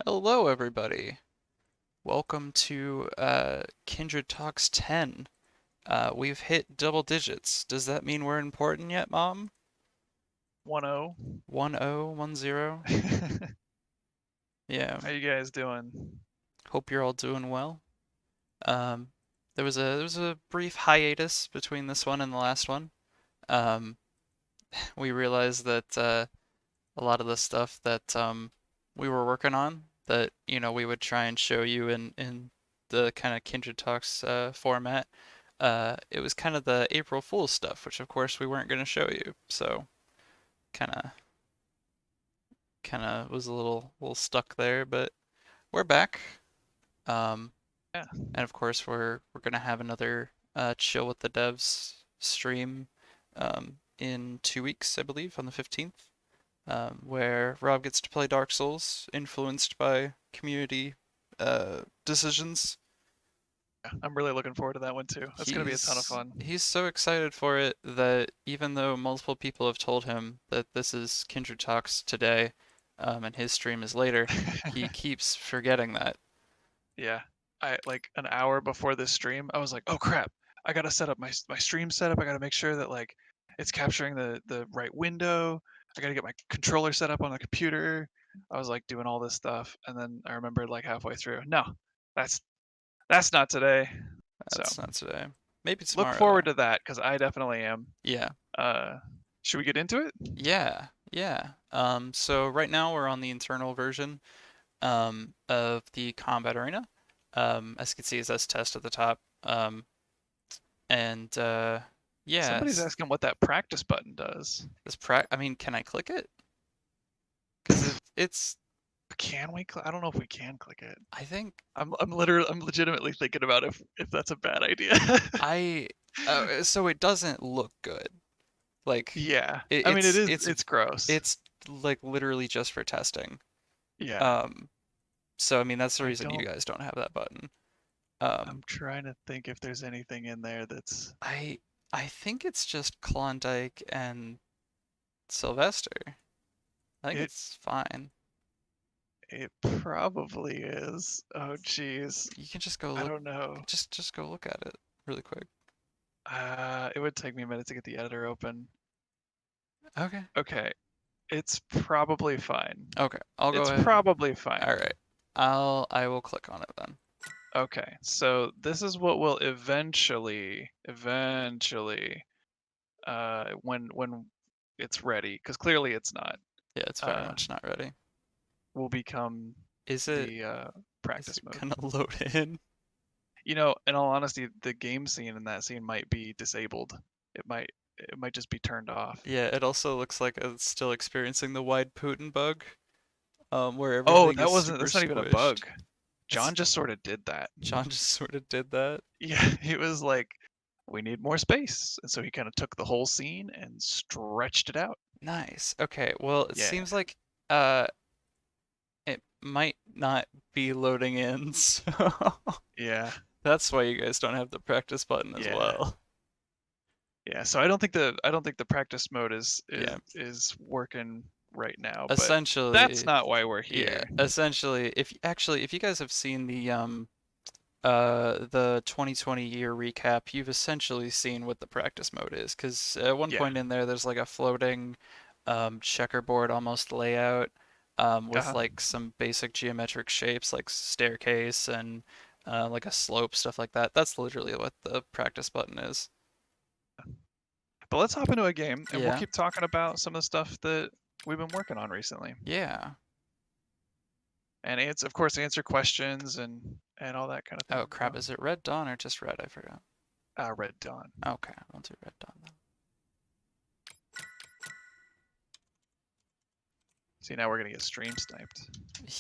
Hello, everybody. Welcome to Kindred Talks 10. We've hit double digits. Does that mean we're important yet, Mom? 1-0. 1010? Yeah. How you guys doing? Hope you're all doing well. Um, there was a brief hiatus between this one and the last one. Um, we realized that a lot of the stuff that we were working on that we would try and show you in the kind of Kindred Talks format. It was kind of the April Fool's stuff, which of course we weren't going to show you. So kind of was a little stuck there, but we're back. Um, Yeah, and of course we're going to have another chill with the devs stream in 2 weeks, I believe, on the 15th. Where Rob gets to play Dark Souls, influenced by community decisions. I'm really looking forward to that one too. That's gonna be a ton of He's fun. he's so excited for it that even though multiple people have told him that this is Kindred Talks today, and his stream is later, he keeps forgetting that. Yeah, I like an hour before this stream, I was like, oh crap, I gotta set up my stream setup. I gotta make sure that like it's capturing the right window. I gotta get my controller set up on the computer. I was like doing all this stuff, and then I remembered like halfway through, no, that's that's not today. So That's not today. Maybe look tomorrow forward though. to that because I definitely am. Yeah. Uh, should we get into it? Yeah. Yeah. So right now we're on the internal version of the combat arena. As you can see, it says test at the top. And yeah, Somebody's asking what that practice button does. I mean, can I click it? Because it's Can we? I don't know if we can click it. I think I'm legitimately thinking about if that's a bad idea. I so it doesn't look good. Like Yeah, it, I mean it it's is. it's It's gross. it's like literally just for testing. Yeah, Um, so I mean that's the I reason you don't. guys don't have that button. I'm Um, trying to think if there's anything in there that's. I I think it's just Klondike and Sylvester. I think It it's fine. it probably is. Oh geez, You can just go I look, don't know. just go look at it really quick. It would take me a minute to get the editor open. Okay. Okay, it's probably fine. Okay, I'll go It's ahead. probably All fine. right. I will click on it then. Okay, so this is what will eventually, when it's ready, because clearly it's not, Yeah, it's very uh, much not ready. will become Is it the is practice it mode. gonna load in? You know, in all honesty, the game scene in that scene might be disabled. It might just be turned off. Yeah, it also looks like it's still experiencing the wide Putin bug, where Oh, everything that is wasn't. super That's not even a squished. bug. It's John just sort of did that. John just sort of did that. Yeah, he was like, we need more space, and so he kind of took the whole scene and stretched it out. Nice. Okay, well, it Yeah, seems like uh it might not be loading in, so yeah, that's why you guys don't have the practice button as yeah. well. Yeah, so I don't think the practice mode is is Yeah. is working right now, but that's Essentially, not why we're yeah, here. essentially if you guys have seen the 2020 year recap, you've essentially seen what the practice mode is. Because at one Yeah. point in there, there's like a floating checkerboard almost layout with Uh-huh. like some basic geometric shapes like staircase and like a slope, stuff like that. That's literally what the practice button is. But let's hop into a game and we'll Yeah, keep talking about some of the stuff that we've been working on recently. yeah. And of course answer questions and all that kind of thing. Oh crap, So, is it Red Dawn or just Red? I forgot. Red Dawn. Okay, I'll do Red Dawn then. See, now we're gonna get stream sniped.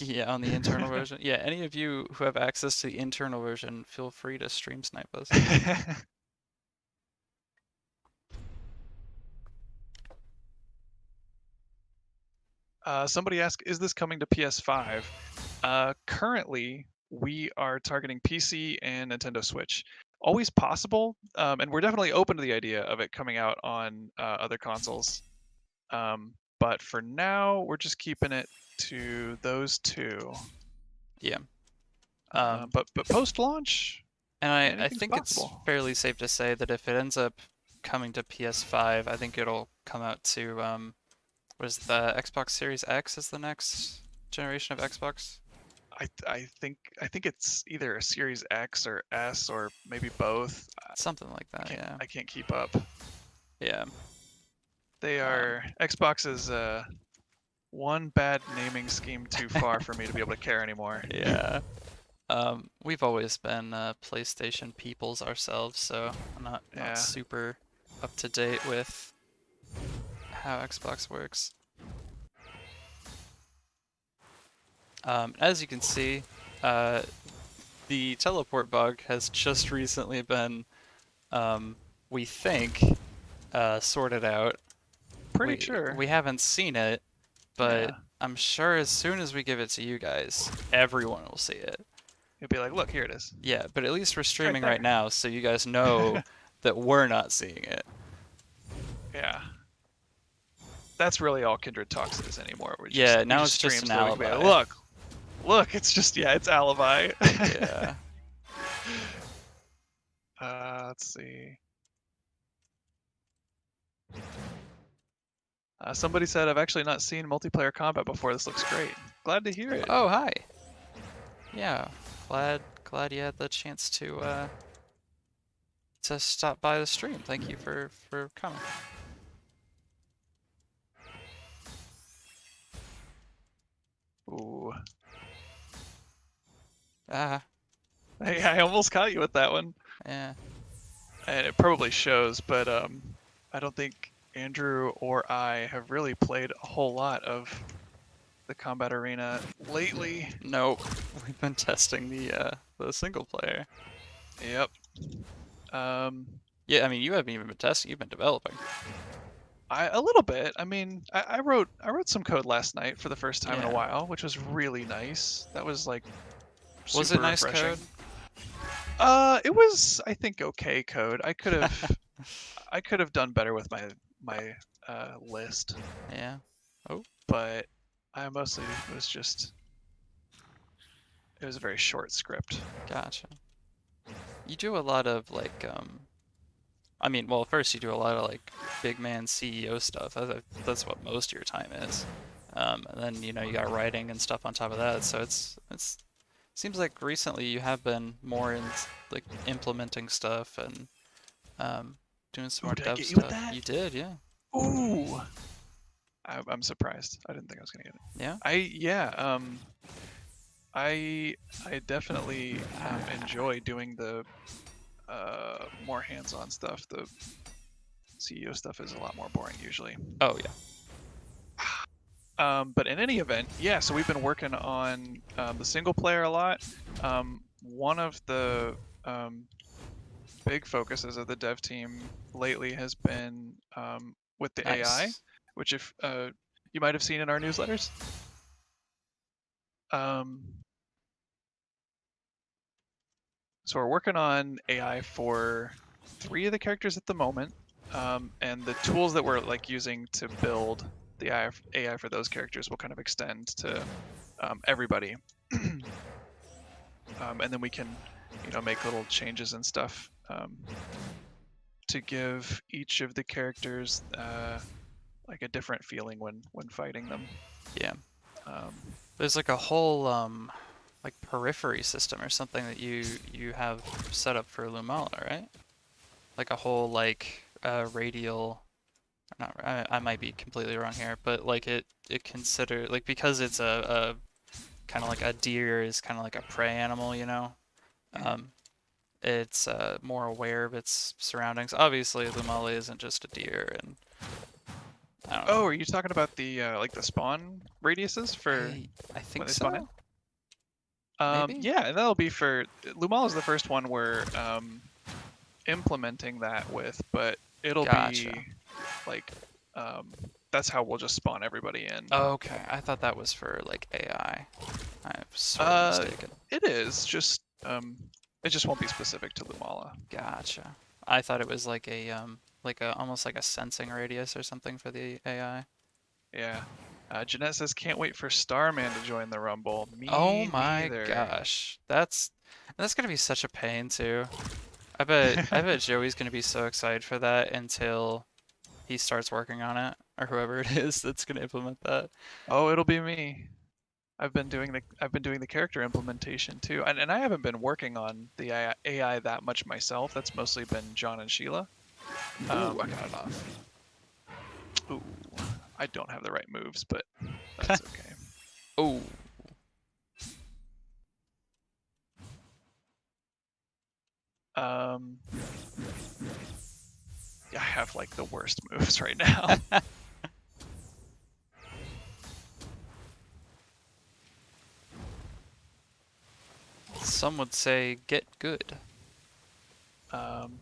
Yeah, on the internal version. Yeah, any of you who have access to the internal version, feel free to stream snipe us. Somebody asked, is this coming to PS5? Currently, we are targeting PC and Nintendo Switch. Always possible, and we're definitely open to the idea of it coming out on other consoles. But for now, we're just keeping it to those two. Yeah. Um, But post-launch, and I anything's think it's possible. fairly safe to say that if it ends up coming to PS5, I think it'll come out to what is the Xbox Series X is the next generation of Xbox? I think it's either a Series X or S or maybe both. Something like I that, can't yeah. I can't keep up. Yeah. They Um, are Xbox is one bad naming scheme too far for me to be able to care anymore. yeah. We've always been PlayStation peoples ourselves, so I'm not Yeah. super up to date with how Xbox works. As you can see, uh, the teleport bug has just recently been, um, we think, sorted out. Pretty We sure. haven't seen it, but Yeah. I'm sure as soon as we give it to you guys, everyone will see it. You'll be like, look, here it is. Yeah, but at least we're It's right streaming right there. now, so you guys know that we're not seeing it. Yeah. That's really all Kindred Talks is anymore. Yeah, We now just it's just stream an so that we can be like, alibi. look, it's just it's alibi. Yeah. Let's see. Somebody said I've actually not seen multiplayer combat before. This looks great. Glad to hear it. Oh, hi. Yeah, glad you had the chance to stop by the stream. Thank you for coming. Ooh. Ah, Hey, I almost caught you with that one. yeah. And it probably shows, but I don't think Andrew or I have really played a whole lot of the combat arena lately. Nope. We've been testing the single player. Yep. Um, Yeah, I mean you haven't even been testing, you've been developing. a little bit. I mean, I wrote some code last night for the first time in a Yeah. while, which was really nice. That was like Was it super nice code? refreshing. It was I think okay code. I could have done better with my list, Yeah. Oh, but I mostly it was a very short script. gotcha. You do a lot of like I mean, well, first you do a lot of like big man CEO stuff. That's what most of your time is. And then you got writing and stuff on top of that. So it's seems like recently you have been more in like implementing stuff and doing some Ooh, more did I dev get you with stuff. that? You did, yeah. Ooh, I'm surprised. I didn't think I was gonna get it. Yeah. Yeah. I definitely enjoy doing the more hands-on stuff. The CEO stuff is a lot more boring usually. Oh yeah. But in any event, yeah. So we've been working on the single player a lot. One of the big focuses of the dev team lately has been with the AI, Nice. which if you might have seen in our newsletters. Um, so we're working on AI for 3 of the characters at the moment, and the tools that we're like using to build the AI for those characters will kind of extend to everybody, and then we can, make little changes and stuff to give each of the characters like a different feeling when fighting them. Yeah. Um, There's like a whole like periphery system or something that you have set up for Lumala, right? Like a whole like radial not I might be completely wrong here, but like it consider like because it's a kind of like a deer is kind of like a prey animal, mhm. um, it's more aware of its surroundings. Obviously, the Lumali isn't just a deer, and I don't know. Oh, are you talking about the like the spawn radiuses for I when think they spawn in? so. Maybe. Yeah, and that'll be for Lumal is the first one we're implementing that with, but it'll Gotcha. be like that's how we'll just spawn everybody in. Okay, I thought that was for like AI. I'm sorely Uh, mistaken. it is just it just won't be specific to Lumala. Gotcha. I thought it was like a almost like a sensing radius or something for the AI. Yeah. Jeanette says, "Can't wait for Starman to join the Rumble." Oh Me my neither. gosh. That's gonna be such a pain too. I bet Joey's gonna be so excited for that until he starts working on it, or whoever it is that's gonna implement that. Oh, it'll be me. I've been doing the character implementation too, and I haven't been working on the AI that much myself. That's mostly been John and Sheila. Ooh, I Um, got it off. ooh, I don't have the right moves, but that's okay. Oh, Um, I have like the worst moves right now. some would say get good. Um,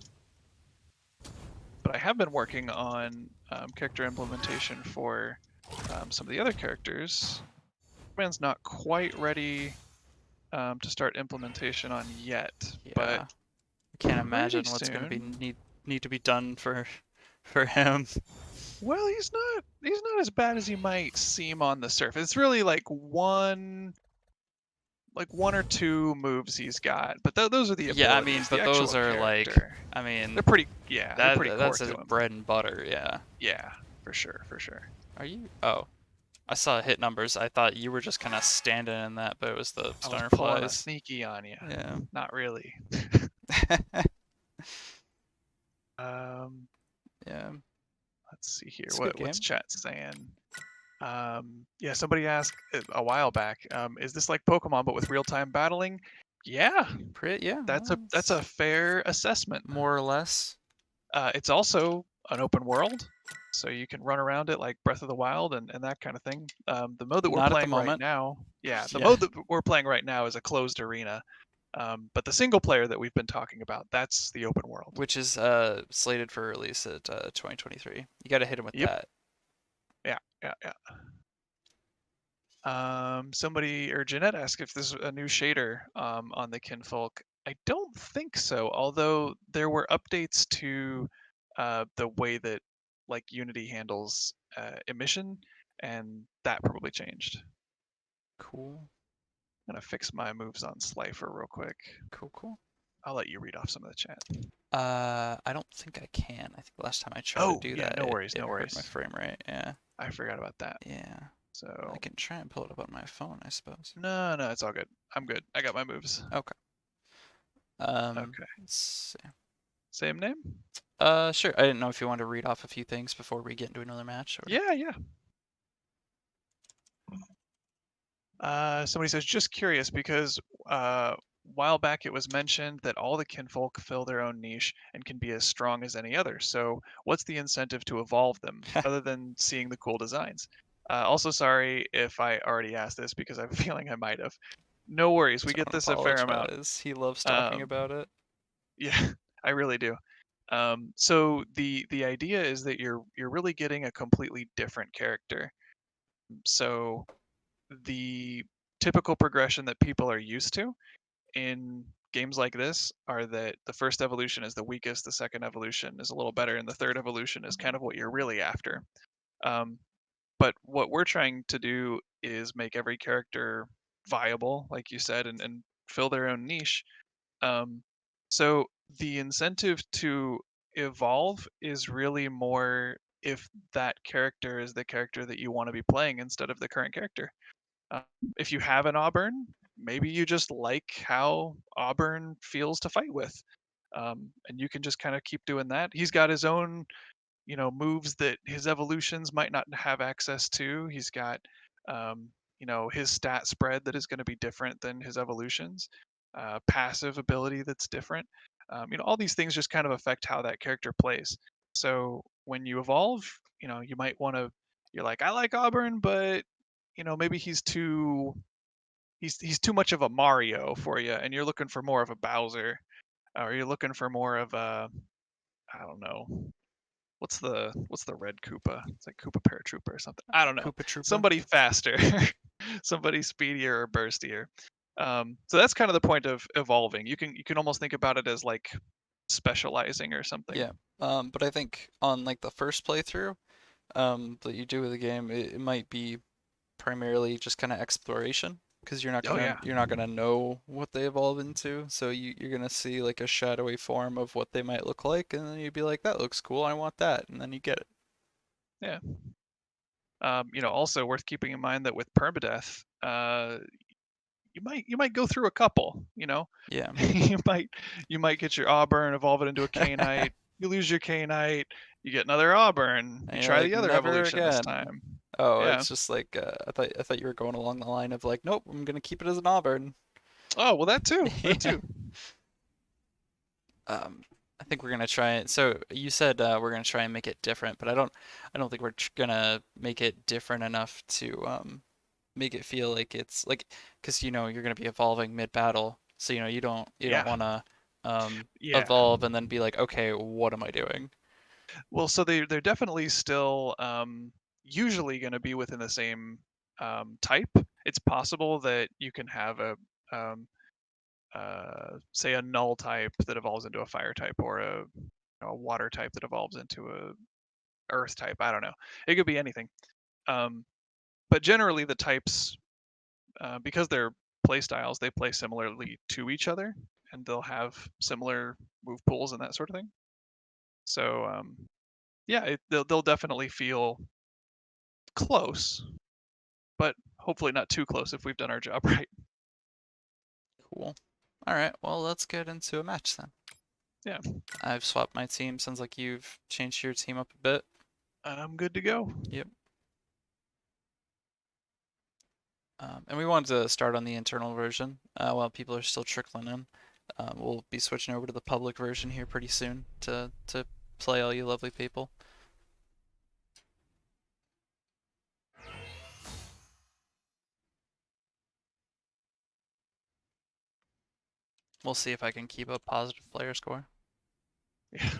but I have been working on character implementation for some of the other characters. Man's not quite ready to start implementation on yet, but Yeah, I can't pretty imagine what's gonna be soon. need to be done for him. Well, he's not as bad as he might seem on the surface. It's really like one or two moves he's got, but those are the Yeah, I mean, abilities. The but those actual are like, character, I mean, they're that pretty core that's to his him. bread and butter. Yeah. Yeah, for sure, for sure. Are you? Oh, I saw hit numbers. I thought you were just kind of standing in that, but it was the I was stunner pulling a flies. sneaky on you. Yeah. Not really. Um, Yeah. let's see here. It's a good What's game. chat saying? Yeah, somebody asked a while back, is this like Pokemon but with real-time battling? Yeah, Pretty. Yeah. that's a It's fair assessment. more or less. It's also an open world, so you can run around it like Breath of the Wild and that kind of thing. The mode that we're Not at the playing right moment. now, yeah, the Yeah. mode that we're playing right now is a closed arena. But the single player that we've been talking about, that's the open world. Which is slated for release at 2023. You got to hit him with Yep. that. Yeah. Yeah. Yeah. Somebody or Jeanette asked if there's a new shader on the Kinfolk. I don't think so, although there were updates to the way that like Unity handles emission, and that probably changed. Cool. I'm gonna fix my moves on Slifer real quick. Cool. Cool. I'll let you read off some of the chat. I don't think I can. I think last time I tried to Oh, do yeah, that, no it, worries, it no hurt my worries. frame rate. Yeah. I forgot about that. Yeah. I So, can try and pull it up on my phone, I suppose. no, no, it's all good. I'm good. I got my moves. Okay. Okay. Let's see. Same name? Sure. I didn't know if you wanted to read off a few things before we get into another match, or Yeah, yeah. Somebody says, just curious because a while back it was mentioned that all the kinfolk fill their own niche and can be as strong as any other. So, what's the incentive to evolve them other than seeing the cool designs? Also, sorry if I already asked this because I have a feeling I might have. No worries, we get don't this a fair amount. apologize. He loves talking Um, about it. yeah, I really do. So the idea is that you're really getting a completely different character. So the typical progression that people are used to in games like this are that the first evolution is the weakest, the second evolution is a little better, and the third evolution is kind of what you're really after. Um, but what we're trying to do is make every character viable, like you said, and fill their own niche. Um, so the incentive to evolve is really more if that character is the character that you want to be playing instead of the current character. Um, if you have an Auburn, maybe you just like how Auburn feels to fight with, and you can just kind of keep doing that. He's got his own, moves that his evolutions might not have access to. He's got, his stat spread that is going to be different than his evolutions, passive ability that's different. All these things just kind of affect how that character plays. So when you evolve, you might want to. You're like, I like Auburn, but maybe he's too much of a Mario for you, and you're looking for more of a Bowser, or you're looking for more of a, I don't know, what's the red Koopa? It's like Koopa Paratrooper or something. I don't know. Koopa Troopa. Somebody faster, somebody speedier or burstier. So that's kind of the point of evolving. You can almost think about it as like specializing or something. Yeah. But I think on like the first playthrough, that you do with the game, it might be primarily just kind of exploration because Oh yeah. you're not gonna know what they evolve into. So you're gonna see like a shadowy form of what they might look like, and then you'd be like, that looks cool, I want that, and then you get it. Yeah. Also worth keeping in mind that with permadeath, you might go through a couple. Yeah. you might you might get your auburn, evolve it into a canite. You lose your canite, you get another auburn. You And you're try like, the other never evolution this again. time. Oh, Yeah. it's just like I thought you were going along the line of like, nope, I'm gonna keep it as an auburn. Oh well, that too. That Yeah. too. I think we're gonna try it. So you said we're gonna try and make it different, but I don't think we're gonna make it different enough to make it feel like it's like, because you're gonna be evolving mid-battle, so you don't Yeah. wanna Yeah. evolve and then be like, okay, what am I doing? Well, so they're definitely still usually going to be within the same type. It's possible that you can have um, say a null type that evolves into a fire type, or a water type that evolves into a earth type. I don't know. It could be anything. Um, but generally, the types, because they're play styles, they play similarly to each other, and they'll have similar move pools and that sort of thing. So yeah, they'll definitely feel close, but hopefully not too close if we've done our job right. Cool. All right, well, let's get into a match then. Yeah, I've swapped my team. Sounds like you've changed your team up a bit. I'm good to go. Yep. And we wanted to start on the internal version while people are still trickling in. We'll be switching over to the public version here pretty soon to play all you lovely people. We'll see if I can keep a positive player score. Yeah,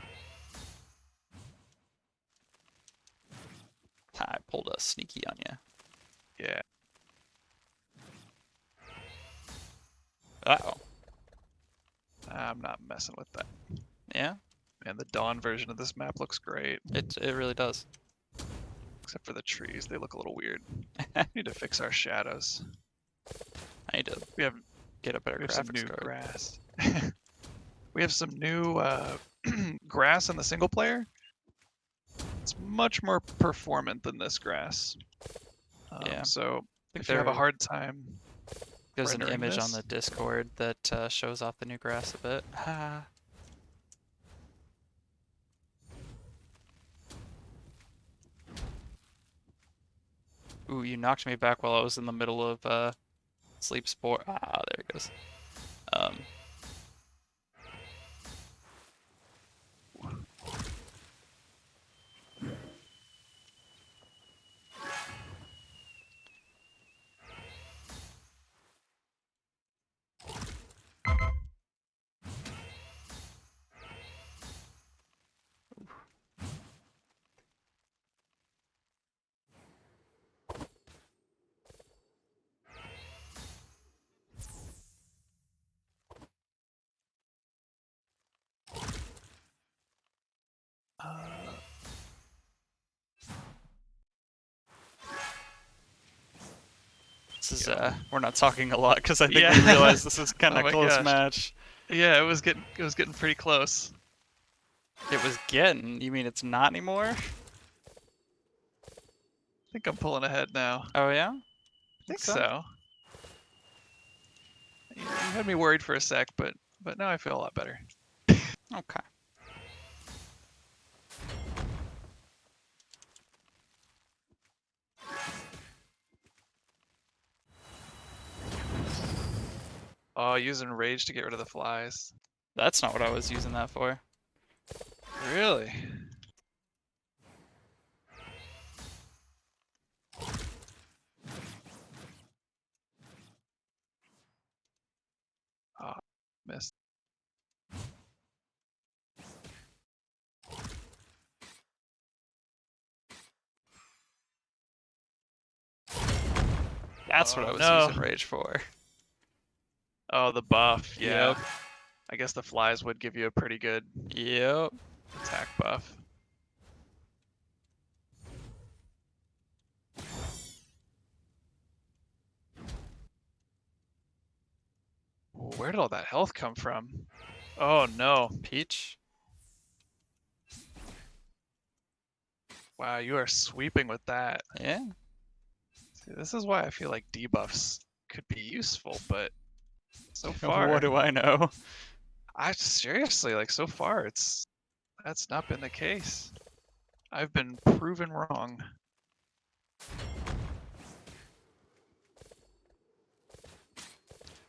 I pulled a sneaky on you. yeah. Uh-oh. I'm not messing with that. Yeah, And the dawn version of this map looks great, it really does. except for the trees. They look a little weird. We need to fix our shadows. I need to We have get a better we have some graphics new card. grass. We have some new grass in the single player. It's much more performant than this grass. Yeah, I So think if you have a hard time there's an rendering image on the this, Discord that shows off the new grass a bit. Ha. Ooh, you knocked me back while I was in the middle of sleep sport. Ah, there it goes. Um, uh, this is yo, we're not talking a lot because I think we yeah. realized this is kind Oh of my close gosh. match. Yeah, it was getting pretty close. It was getting. You mean it's not anymore? I think I'm pulling ahead now. I Oh yeah, think think so. so. You had me worried for a sec, but now I feel a lot better. Okay. Oh, using rage to get rid of the flies. That's not what I was using that for. Really? Oh, missed. That's what Oh I was no. using rage for. Oh, the buff. Yeah. Yep. I guess the flies would give you a pretty good Yep. attack buff. where did all that health come from? Oh no. Peach? Wow, you are sweeping with that. Yeah. See, this is why I feel like debuffs could be useful, but so What far, do I know? I seriously, like so far, that's not been the case. I've been proven wrong.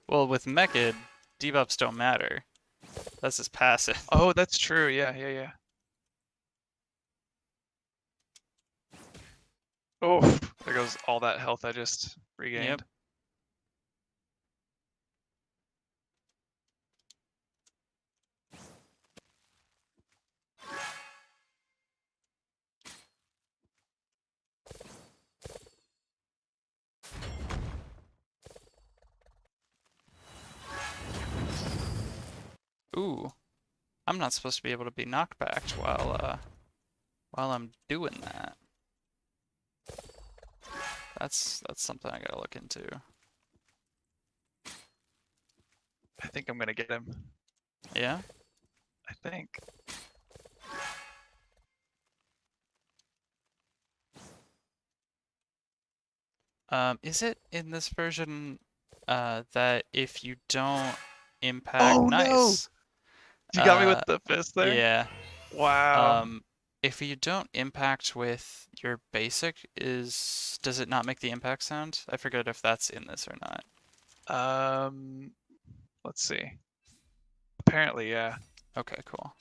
Well, with Mechid, debuffs don't matter. That's his passive. Oh, that's true. Yeah, yeah, yeah. Oh, there goes all that health I just Yep. regained. Ooh. I'm not supposed to be able to be knockbacked while I'm doing that. That's something I gotta look into. I think I'm gonna get him. Yeah? I think. Is it in this version that if you don't impact, Oh no! nice. You got me with Uh, the fist there. yeah. Wow. Um, if you don't impact with your basic, does it not make the impact sound? I forget if that's in this or not. Um, let's see. Apparently, yeah. Okay, cool.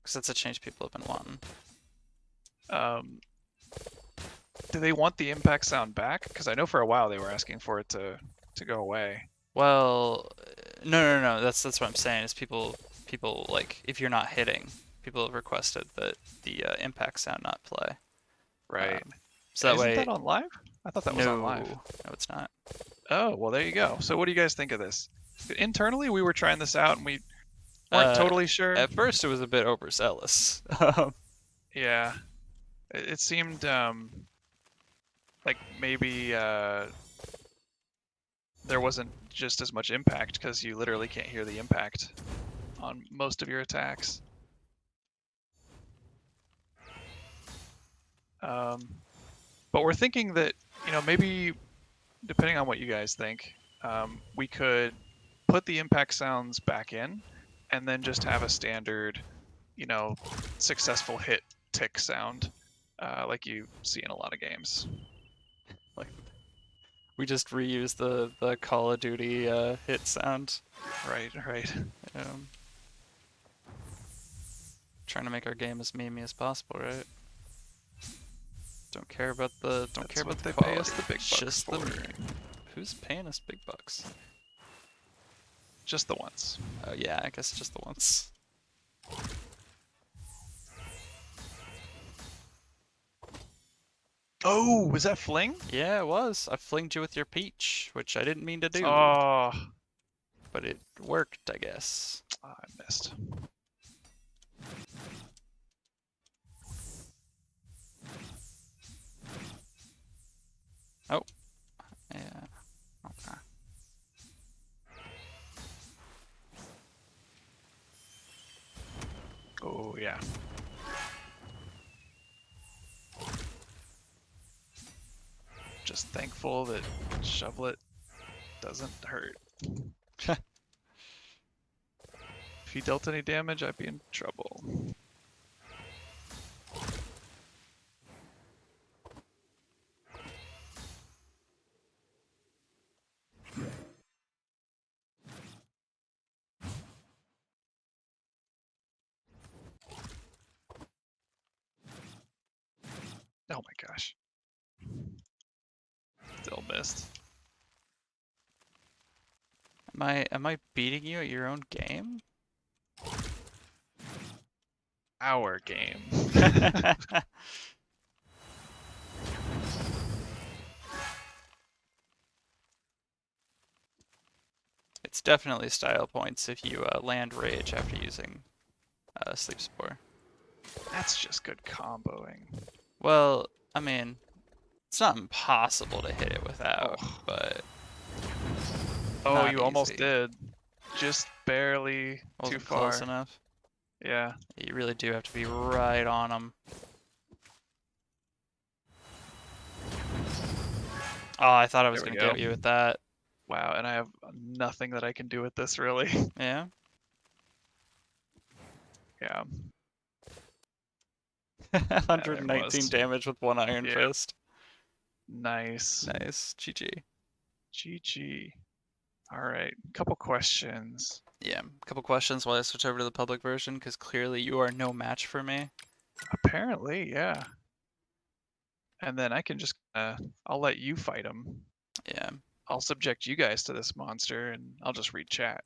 Because that's a change people have been wanting. Um, do they want the impact sound back? Because I know for a while they were asking for it to go away. Well, no. That's what I'm saying. Is people like if you're not hitting, people have requested that the impact sound not play. Right. So that Isn't way, that on live? I thought that was on live. no, it's not. Oh, well, there you go. So what do you guys think of this? Internally, we were trying this out and we weren't Uh, totally sure. at first it was a bit overzealous. Yeah. It seemed like maybe there wasn't just as much impact because you literally can't hear the impact on most of your attacks. Um, but we're thinking that, maybe depending on what you guys think, we could put the impact sounds back in and then just have a standard, successful hit tick sound like you see in a lot of games. Like we just reuse the Call of Duty hit sound. Right, right. Um, trying to make our game as memey as possible, right? Don't care about the That's what they pay quality. us the big bucks Just the for. meme. Who's paying us big bucks? Just the ones. Oh yeah, I guess just the once. Oh, was that fling? Yeah, it was. I flinged you with your peach, which I didn't mean to do, Oh, but it worked, I guess. I missed. Oh, yeah. Okay. Oh, yeah. Just thankful that shovelet doesn't hurt. If he dealt any damage, I'd be in trouble. Oh my gosh. Still missed. Am I beating you at your own game? Our game. It's definitely style points if you land rage after using sleep spore. That's just good comboing. Well, I mean, it's not impossible to hit it without, Oh, but oh, not you almost easy. did. just barely too Wasn't close far. enough. Yeah. You really do have to be right on them. Oh, I thought I was There we gonna go. get you with that. Wow, and I have nothing that I can do with this really. Yeah. Yeah. Yeah, there it 119 was. damage with one Iron Yeah. Fist. Nice. Nice. GG. GG. All right. Couple questions. Yeah. A couple questions while I switch over to the public version, because clearly you are no match for me. Apparently, yeah. And then I can just I'll let you fight him. Yeah. I'll subject you guys to this monster and I'll just read chat.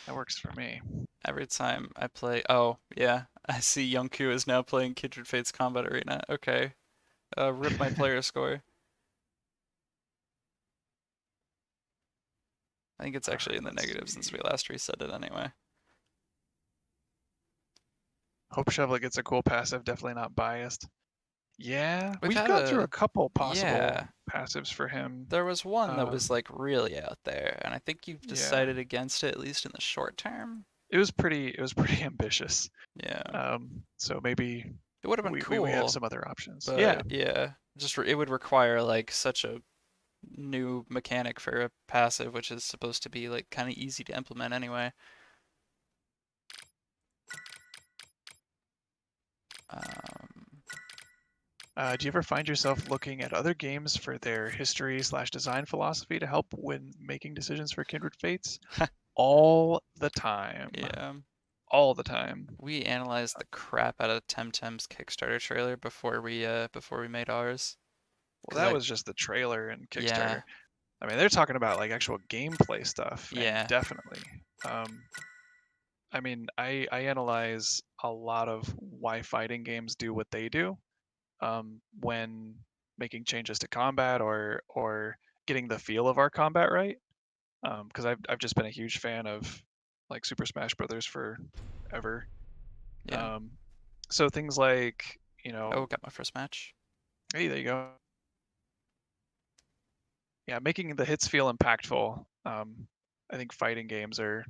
That works for me. Every time I play, oh yeah, I see Yunku is now playing Kindred Fates Combat Arena. Okay, rip my player score. I think it's All actually right, in the let's negative since see. we last reset it anyway. Hope Shovel gets a cool passive, definitely not biased. Yeah, We've we've had gone through a a, couple possible yeah, passives for him. there was one that Uh, was like really out there, and I think you've yeah, decided against it at least in the short term. it was pretty ambitious. Yeah, So maybe it would have been we have cool, some other options. Yeah, but yeah, it would require like such a new mechanic for a passive, which is supposed to be like kind of easy to implement anyway. Um, Do you ever find yourself looking at other games for their history/design philosophy to help when making decisions for Kindred Fates? All the time. yeah. All the time. We analyzed the crap out of Temtem's Kickstarter trailer before we made ours. Well, Cause that I was just the trailer and yeah Kickstarter. I mean, they're talking about like actual gameplay stuff, and yeah definitely. Um, I mean, I analyze a lot of why fighting games do what they do when making changes to combat or getting the feel of our combat right. Because I've just been a huge fan of like Super Smash Brothers forever. yeah. Um, so things like Oh, got my first match. hey, there you go. Yeah, making the hits feel impactful. I think fighting games are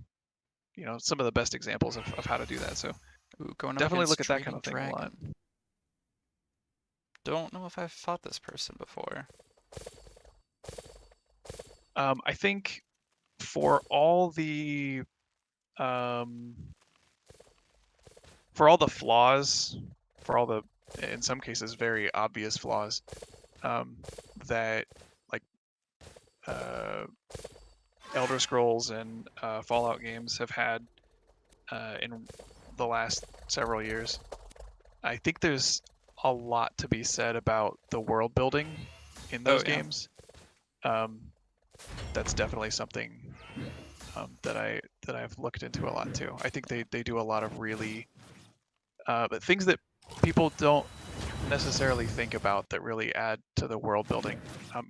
some of the best examples of how to do that. So Ooh, going up definitely look against at that kind Trading of thing a lot. Dragon. Don't know if I've fought this person before. I think for all the um, for all the flaws, for all the in some cases very obvious flaws um, that like uh, Elder Scrolls and Fallout games have had in the last several years, I think there's a lot to be said about the world building in Oh those yeah, games. Um, that's definitely something that I've looked into a lot too. I think they do a lot of really but things that people don't necessarily think about that really add to the world building,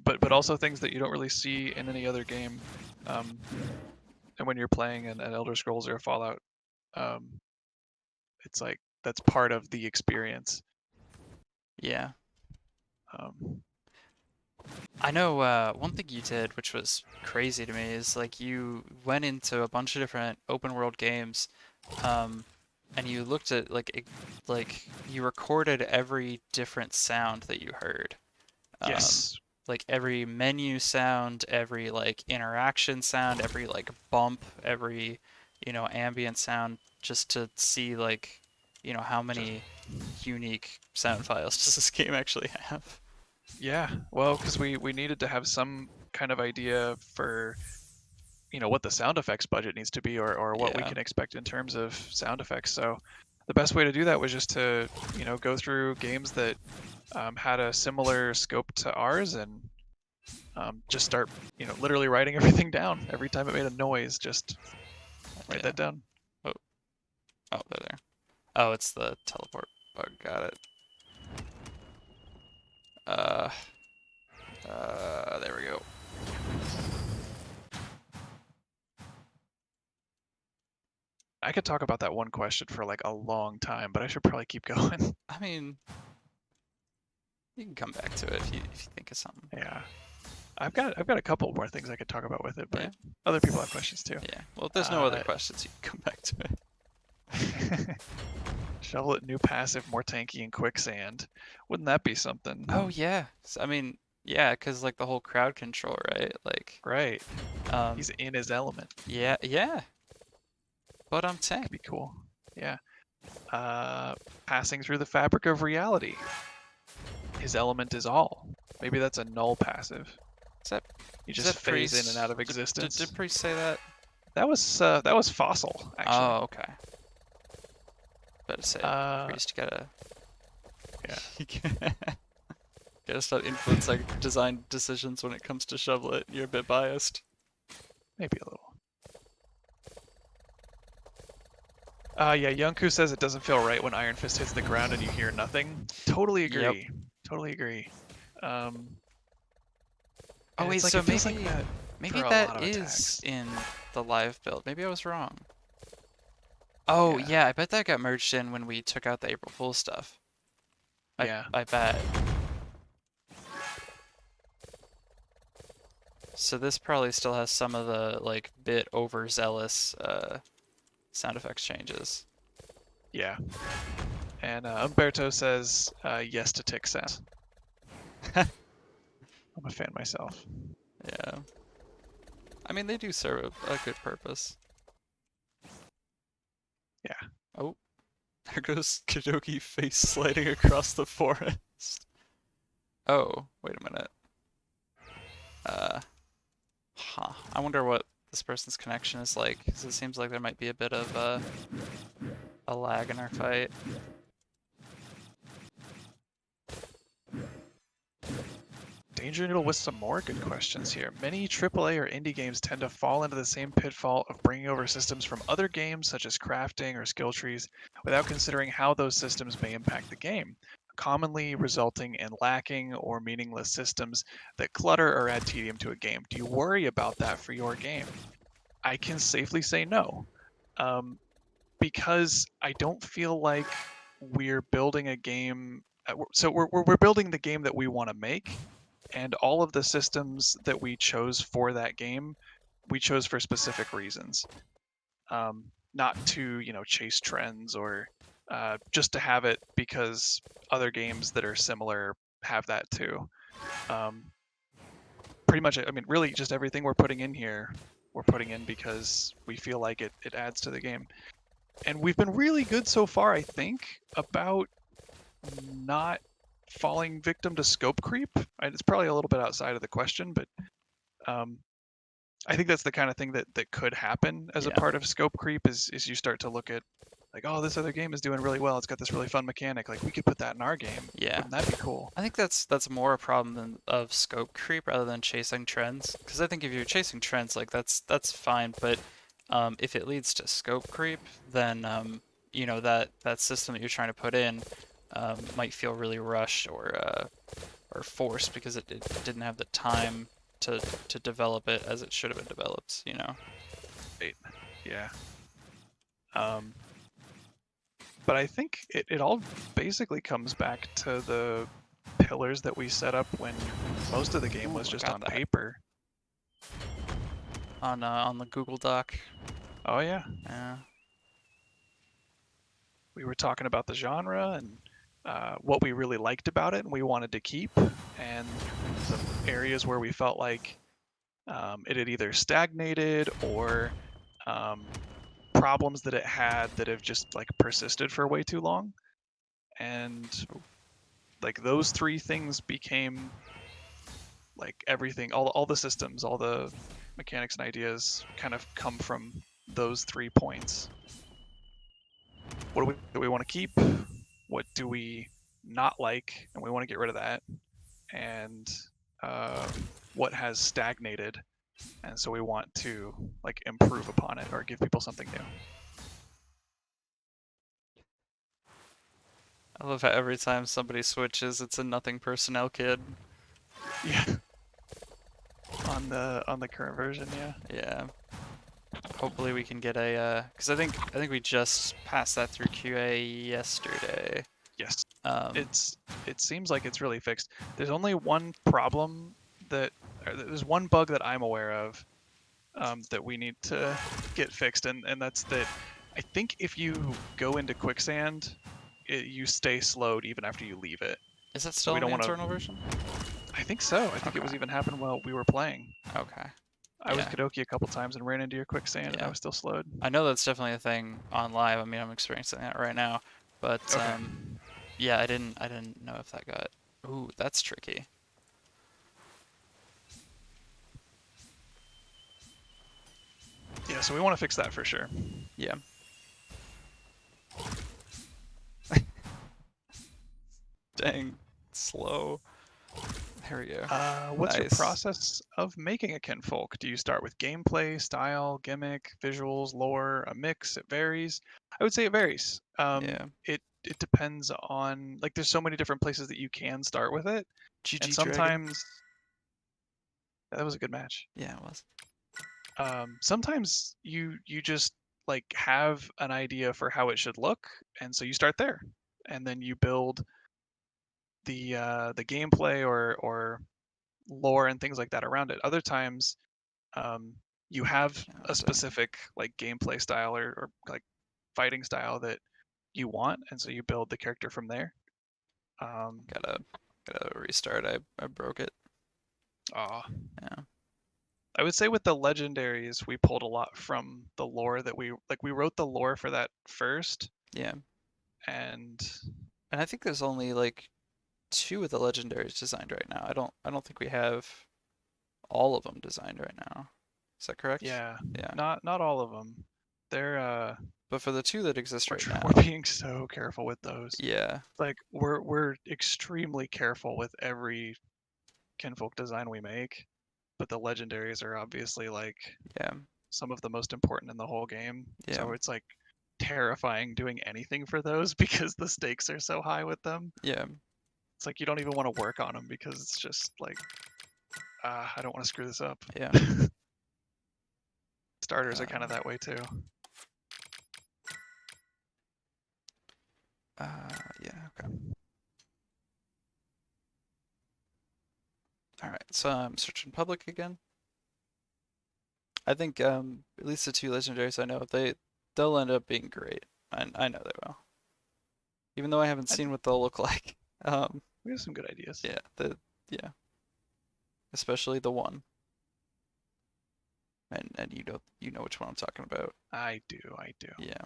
but also things that you don't really see in any other game. Um, and when you're playing an Elder Scrolls or a Fallout, um, it's like that's part of the experience. yeah. Um, I know one thing you did, which was crazy to me, is like you went into a bunch of different open world games, um, and you looked at like you recorded every different sound that you heard. Um, yes, like every menu sound, every like interaction sound, every like bump, every ambient sound, just to see like how just many unique sound files does this game actually have? yeah. Well, because we needed to have some kind of idea for what the sound effects budget needs to be or what we Yeah, can expect in terms of sound effects. So the best way to do that was just to go through games that had a similar scope to ours and just start literally writing everything down every time it made a noise. Just write yeah. that down. Oh, oh, there. Oh, it's the teleport bug. Got it. Uh, there we go. I could talk about that one question for like a long time, but I should probably keep going. I mean, you can come back to it if you think of something. Yeah. I've got a couple more things I could talk about with it, Yeah, but other people have questions too. yeah. Well, if there's no other Uh, questions, you can come back to it. Shovel it, new passive, more tanky and quicksand. Wouldn't that be something? Oh yeah. I mean, yeah, because like the whole crowd control, right? Like, Right. um, He's in his element. yeah, yeah. But I'm That 10. could be cool. Yeah. Uh, Passing through the fabric of reality. His element is all. Maybe that's a null passive. Is that You is just that phase in and out priest? of Did existence. priest say that? That was fossil, actually. Oh, okay. Better say Uh, priest. You gotta yeah, you gotta start influencing design decisions when it comes to shovel it. You're a bit biased. maybe a little. Yeah, Yunku says it doesn't feel right when Iron Fist hits the ground and you hear nothing. Totally Yep. agree. Totally agree. Um, Oh and wait, it's like so it feels like maybe that maybe for a that lot of is attacks. in the live build. Maybe I was wrong. Oh Yeah, yeah, I bet that got merged in when we took out the April Fool stuff. I yeah, I bet. So this probably still has some of the like bit overzealous sound effects changes. yeah. And Umberto says yes to tick sounds. I'm a fan myself. Yeah. I mean, they do serve a good purpose. Yeah. Oh, there goes Kadoki face sliding across the forest. Oh, wait a minute. Uh, huh. I wonder what this person's connection is like, because it seems like there might be a bit of a lag in our fight. Danger Noodle with some more good questions here. Many AAA or indie games tend to fall into the same pitfall of bringing over systems from other games, such as crafting or skill trees, without considering how those systems may impact the game, commonly resulting in lacking or meaningless systems that clutter or add tedium to a game. Do you worry about that for your game? I can safely say no, um, because I don't feel like we're building a game. We're building the game that we want to make, and all of the systems that we chose for that game, we chose for specific reasons, not to chase trends or just to have it because other games that are similar have that too. Um, Pretty much, I mean, really, just everything we're putting in here, we're putting in because we feel like it adds to the game, and we've been really good so far, I think, about not falling victim to scope creep. It's probably a little bit outside of the question, but um, I think that's the kind of thing that could happen as a Yeah. part of scope creep is you start to look at like, oh, this other game is doing really well. It's got this really fun mechanic. Like we could put that in our game. Yeah. Wouldn't that be cool? I think that's more a problem of scope creep rather than chasing trends. Because I think if you're chasing trends, like that's fine. But if it leads to scope creep, then that system that you're trying to put in might feel really rushed or forced because it didn't have the time to develop it as it should have been developed. Right. Yeah. Um, but I think it all basically comes back to the pillars that we set up when most of the game Ooh, was I just got on that paper. on the Google Doc. Oh yeah. Yeah. We were talking about the genre and what we really liked about it and we wanted to keep, and the areas where we felt like it had either stagnated or um, problems that it had that have just like persisted for way too long. And like those three things became like everything, all the systems, all the mechanics and ideas kind of come from those 3 points. What do we want to keep? What do we not like? And we want to get rid of that. And uh, what has stagnated? And so we want to like improve upon it or give people something new. I love how every time somebody switches, it's a nothing personnel kid. Yeah. On the current version, yeah. Yeah. Hopefully we can get a because I think we just passed that through QA yesterday. Yes. Um, It seems like it's really fixed. There's only one problem that there's one bug that I'm aware of that we need to get fixed, and that's that. I think if you go into quicksand, you stay slowed even after you leave it. Is that So still we in don't the want to. internal version? I think so. I think it was Okay. even happened while we were playing. Okay. I was Yeah. Kadoki a couple times and ran into your quicksand, and I Yeah. was still slowed. I know that's definitely a thing on live. I mean, I'm experiencing that right now. But Okay. yeah, I didn't know if that got. Ooh, that's tricky. Yeah, so we want to fix that for sure. Yeah. Dang. Slow. There we go. What's your Nice. process of making a kinfolk? Do you start with gameplay, style, gimmick, visuals, lore, a mix? It varies. I would say it varies. Yeah. It depends on like there's so many different places that you can start with it, and GG Dragon. sometimes that was a good match. Yeah, it was. Sometimes you just like have an idea for how it should look, and so you start there, and then you build the gameplay or lore and things like that around it. Other times, um, you have Oh, a dang. specific like gameplay style or like fighting style that you want, and so you build the character from there. Um, Gotta restart. I broke it. aw. Yeah. I would say with the legendaries, we pulled a lot from the lore that we like. We wrote the lore for that first, Yeah. and And I think there's only like two of the legendaries designed right now. I don't think we have all of them designed right now. Is that correct? yeah, Yeah. not all of them. They're But for the two that exist right we're now, being so careful with those. yeah. Like we're extremely careful with every kinfolk design we make, but the legendaries are obviously like Yeah. some of the most important in the whole game. Yeah. So it's like terrifying doing anything for those because the stakes are so high with them. Yeah. It's like you don't even want to work on them because it's just like, I don't want to screw this up. Yeah. Starters are kind of Um, that way too. yeah, okay. All right. So I'm searching public again. I think at least the two legendaries I know, they'll end up being great. I know they will. Even though I haven't I, seen what they'll look like. Um, we have some good ideas. yeah, yeah, especially the one. And you know which one I'm talking about. I do, I do. Yeah.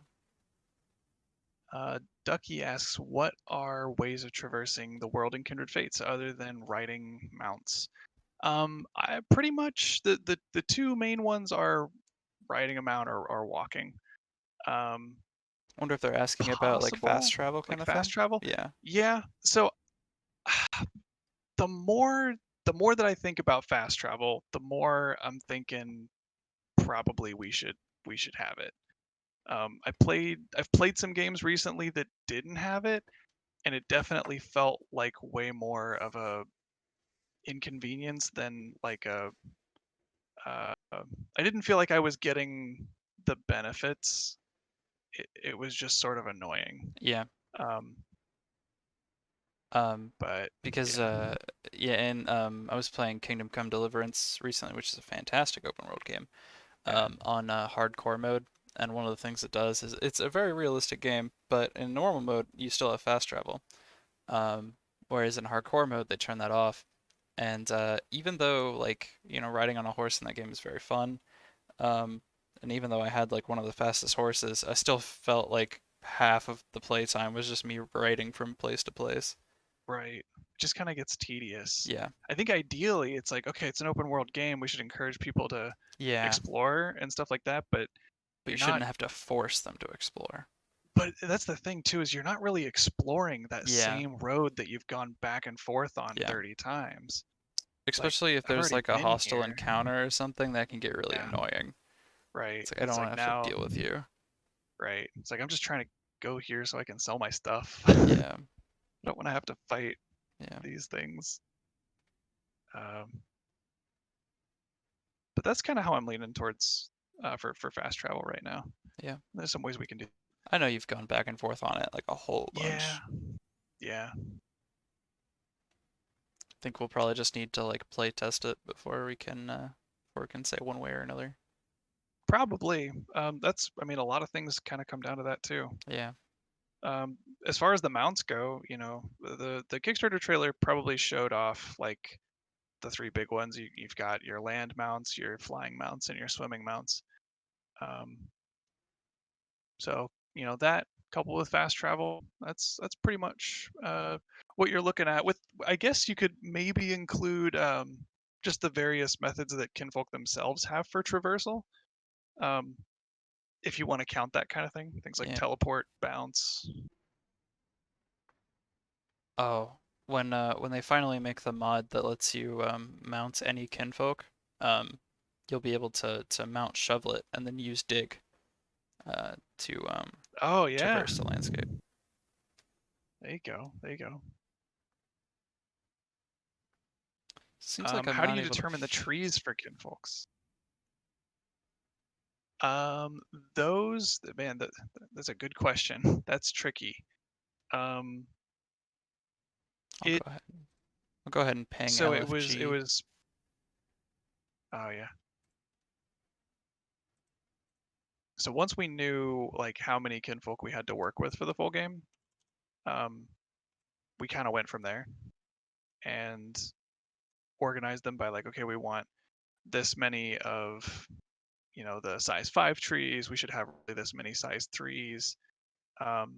Ducky asks, what are ways of traversing the world in Kindred Fates other than riding mounts? I pretty much the two main ones are riding a mount or walking. Um, Wonder if they're asking about like fast Possible travel kind like of fast thing? travel. Yeah. Yeah. So the more the more that I think about fast travel, the more I'm thinking probably we should have it. I've played some games recently that didn't have it, and it definitely felt like way more of a inconvenience than like a. I didn't feel like I was getting the benefits. It was just sort of annoying. Yeah. Um, Um, but because yeah, yeah, and I was playing Kingdom Come Deliverance recently, which is a fantastic open world game. yeah, On hardcore mode, and one of the things it does is it's a very realistic game, but in normal mode you still have fast travel. Whereas in hardcore mode they turn that off. And even though like riding on a horse in that game is very fun, um, and even though I had like one of the fastest horses, I still felt like half of the playtime was just me riding from place to place. right. It just kind of gets tedious. Yeah, I think ideally it's like, okay, it's an open world game. We should encourage people to yeah, explore and stuff like that, but but you you're not. shouldn't have to force them to explore. But that's the thing too, is you're not really exploring that Yeah, same road that you've gone back and forth on yeah. 30 times. It's like, Especially if I've there's already like a been hostile here. encounter or something, that can get really Yeah, annoying. right. It's like I It's don't want like to have to now, deal with you. right. It's like I'm just trying to go here so I can sell my stuff. Yeah, I don't want to have to fight yeah, these things. Um, but that's kind of how I'm leaning towards for fast travel right now. yeah. There's some ways we can do. I know you've gone back and forth on it like a whole Yeah, bunch. yeah. think we'll probably just need to like play test it before we can say one way or another. Probably. I mean, a lot of things kind of come down to that too. Yeah. Um, as far as the mounts go, the Kickstarter trailer probably showed off like the three big ones. You've got your land mounts, your flying mounts, and your swimming mounts. Um, so that coupled with fast travel, that's pretty much what you're looking at. With I guess you could maybe include just the various methods that kinfolk themselves have for traversal. Um, if you want to count that kind of thing, things like Yeah. teleport, bounce. Oh, when they finally make the mod that lets you mount any kinfolk, you'll be able to mount shovelet and then use dig to Oh yeah, traverse the landscape. there you go, there you go. Seems like I'm How do not you able to. determine the trees for kinfolks? Um, those man, that's a good question. That's tricky. Um, I'll go it ahead. I'll go ahead and ping so it LFG. was. Oh yeah. So once we knew like how many kinfolk we had to work with for the full game, um, we kind of went from there and organized them by like, okay, we want this many of the size 5 trees. We should have really this many size 3s. Um,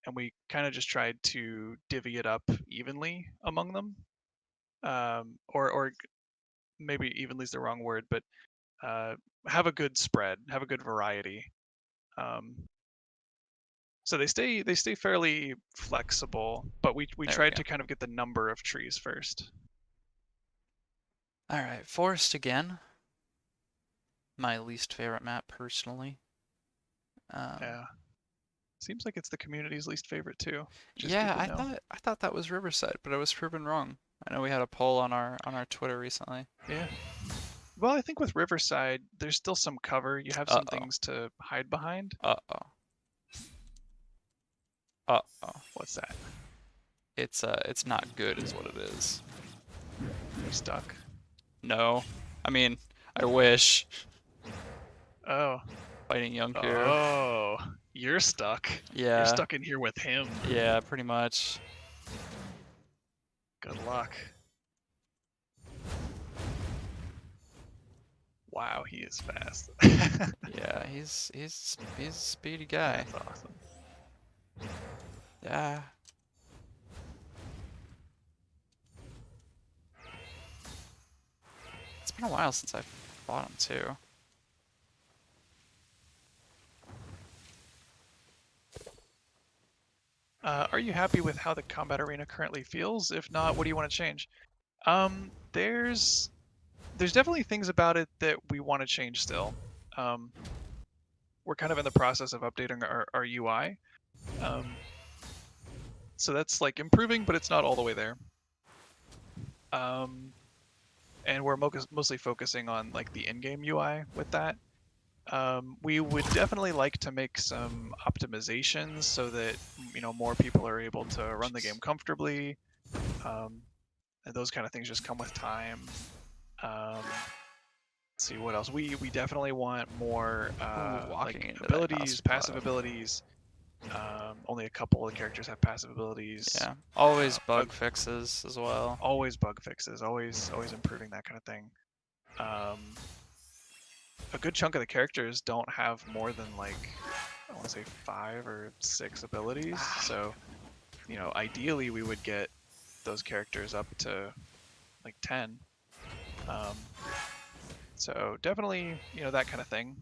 and we kind of just tried to divvy it up evenly among them. Or maybe evenly is the wrong word, but uh, have a good spread, have a good variety. Um, so they stay fairly flexible, but we There we tried go. to kind of get the number of trees first. All right, forest again. My least favorite map personally. Um, Yeah, seems like it's the community's least favorite too, which is good yeah, to know. I thought that was Riverside, but I was proven wrong. I know we had a poll on our Twitter recently. Yeah. Well, I think with Riverside, there's still some cover. You have some Uh-oh. things to hide behind. Uh-oh. Uh-oh. What's that? It's not good is what it is. You stuck? No. I mean, I wish. Oh, Fighting young here. oh, you're stuck. You're Yeah. stuck in here with him. Yeah, pretty much. Good luck. Wow, he is fast. Yeah, he's a speedy guy. That's awesome. Yeah. It's been a while since I fought him too. Are you happy with how the combat arena currently feels? If not, what do you want to change? There's definitely things about it that we want to change still. Um, we're kind of in the process of updating our UI. Um, so that's like improving, but it's not all the way there. Um, and we're mostly focusing on like the in-game UI with that. We would definitely like to make some optimizations so that more people are able to run the game Jeez. comfortably, and those kind of things just come with time. Let's see what else. We definitely want more Ooh, walking like into that abilities, caustic passive cloud. abilities. Only a couple of the characters have passive abilities. Yeah. Always Uh, bug fixes as well. always bug fixes. Always improving that kind of thing. Um, a good chunk of the characters don't have more than like I want to say 5 or 6 abilities. Ah, So ideally we would get those characters up to like 10. Um, so definitely that kind of thing.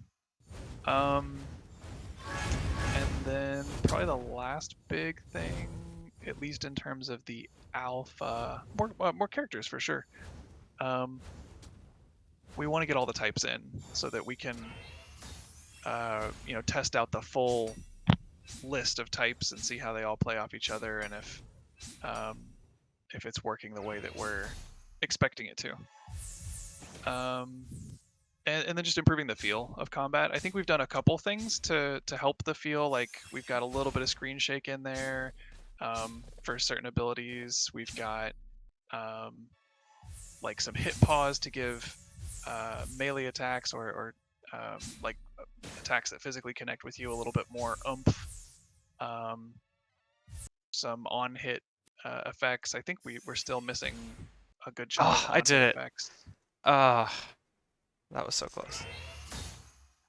Um, and then probably the last big thing, at least in terms of the alpha, more characters for sure. Um, we want to get all the types in so that we can test out the full list of types and see how they all play off each other and um, if it's working the way that we're expecting it to. Um, and then just improving the feel of combat. I think we've done a couple things to help the feel. Like we've got a little bit of screen shake in there for certain abilities. We've got like some hit pause to give melee attacks or like attacks that physically connect with you a little bit more oomph. Um, some on hit effects. I think we're still missing a good chunk of Oh, I on hit did it. effects. Ah, that was so close.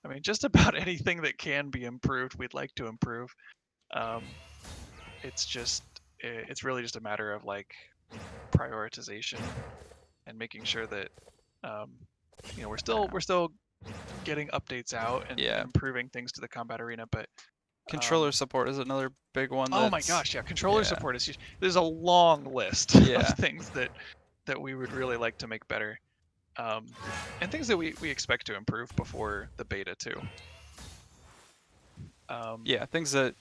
I mean, just about anything that can be improved, we'd like to improve. Um, it's really just a matter of like prioritization and making sure that um, Yeah. we're still getting updates out and Yeah. improving things to the combat arena. But Controller support is another big one oh my that's gosh, yeah, controller yeah. support is huge. There's a long list of Yeah. things that we would really like to make better, um, and things that we expect to improve before the beta too. Um, Yeah, things that,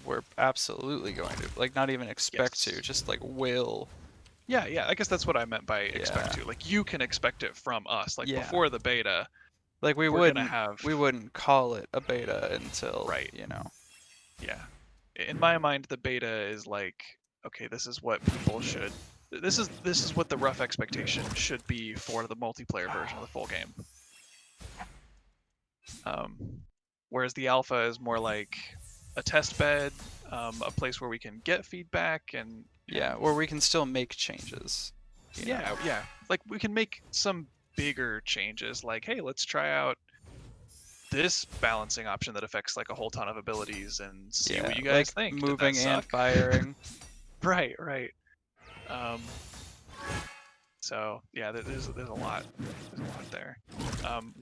we're absolutely going to like not even expect to, yes. just like will. Yeah, yeah. I guess that's what I meant by expect Yeah. to. Like you can expect it from us. Like Yeah. before the beta, Like we're gonna have we wouldn't call it a beta until, right. Yeah. In my mind, the beta is like, okay, this is what people should. This is what the rough expectation should be for the multiplayer version of the full game. Um, whereas the alpha is more like a test bed, a place where we can get feedback Yeah, and where we can still make changes, you know. yeah, yeah, like we can make some bigger changes. Like, hey, let's try out this balancing option that affects like a whole ton of abilities and see Yeah, what you guys like think. Did that moving and suck? firing. Right, right. Um, so yeah, there's a lot. There's a lot there.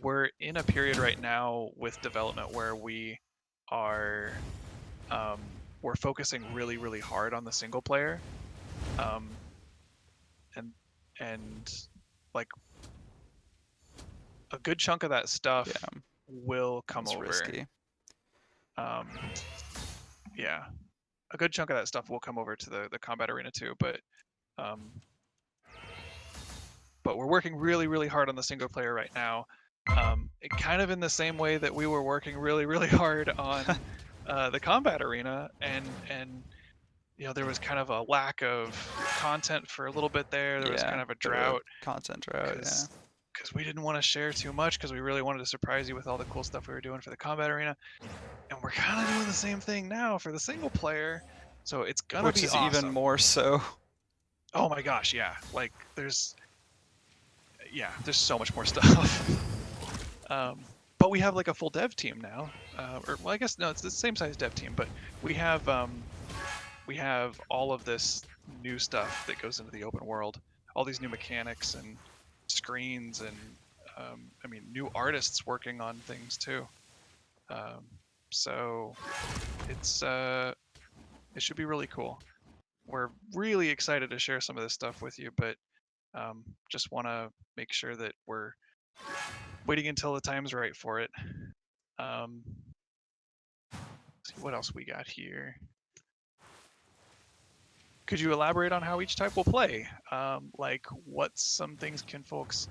We're in a period right now with development where are um, we're focusing really really hard on the single player, um, and and like a good chunk of that stuff Yeah, will come that's over. risky. Um, yeah, a good chunk of that stuff will come over to the combat arena too, um, but we're working really, really hard on the single player right now. Kind of in the same way that we were working really, really hard on the combat arena, and there was kind of a lack of content for a little bit there. There was Yeah, kind of a bit of a drought content drought, yeah. because we didn't want to share too much because we really wanted to surprise you with all the cool stuff we were doing for the combat arena, and we're kind of doing the same thing now for the single player. So it's gonna Which be is even awesome. more so. Oh my gosh, yeah. Like there's so much more stuff. um, but we have like a full dev team now, or well, I guess no, it's the same size dev team, but we have we have all of this new stuff that goes into the open world, all these new mechanics and screens, and I mean, new artists working on things too. Um, so it's it should be really cool. We're really excited to share some of this stuff with you, but just want to make sure that we're waiting until the time's right for it. Um, see what else we got here. Could you elaborate on how each type will play? Like what some things can folks,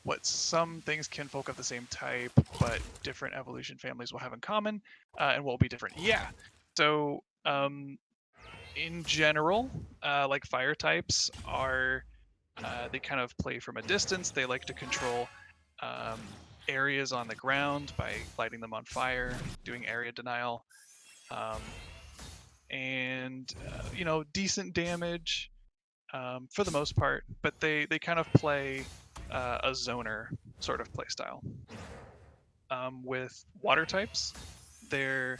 what some things kinfolk of the same type but different evolution families will have in common, and what will be different? Yeah. So in general, like fire types are they kind of play from a distance. They like to control um, areas on the ground by lighting them on fire, doing area denial, um, and decent damage for the most part. But they kind of play a zoner sort of play style. With water types, they're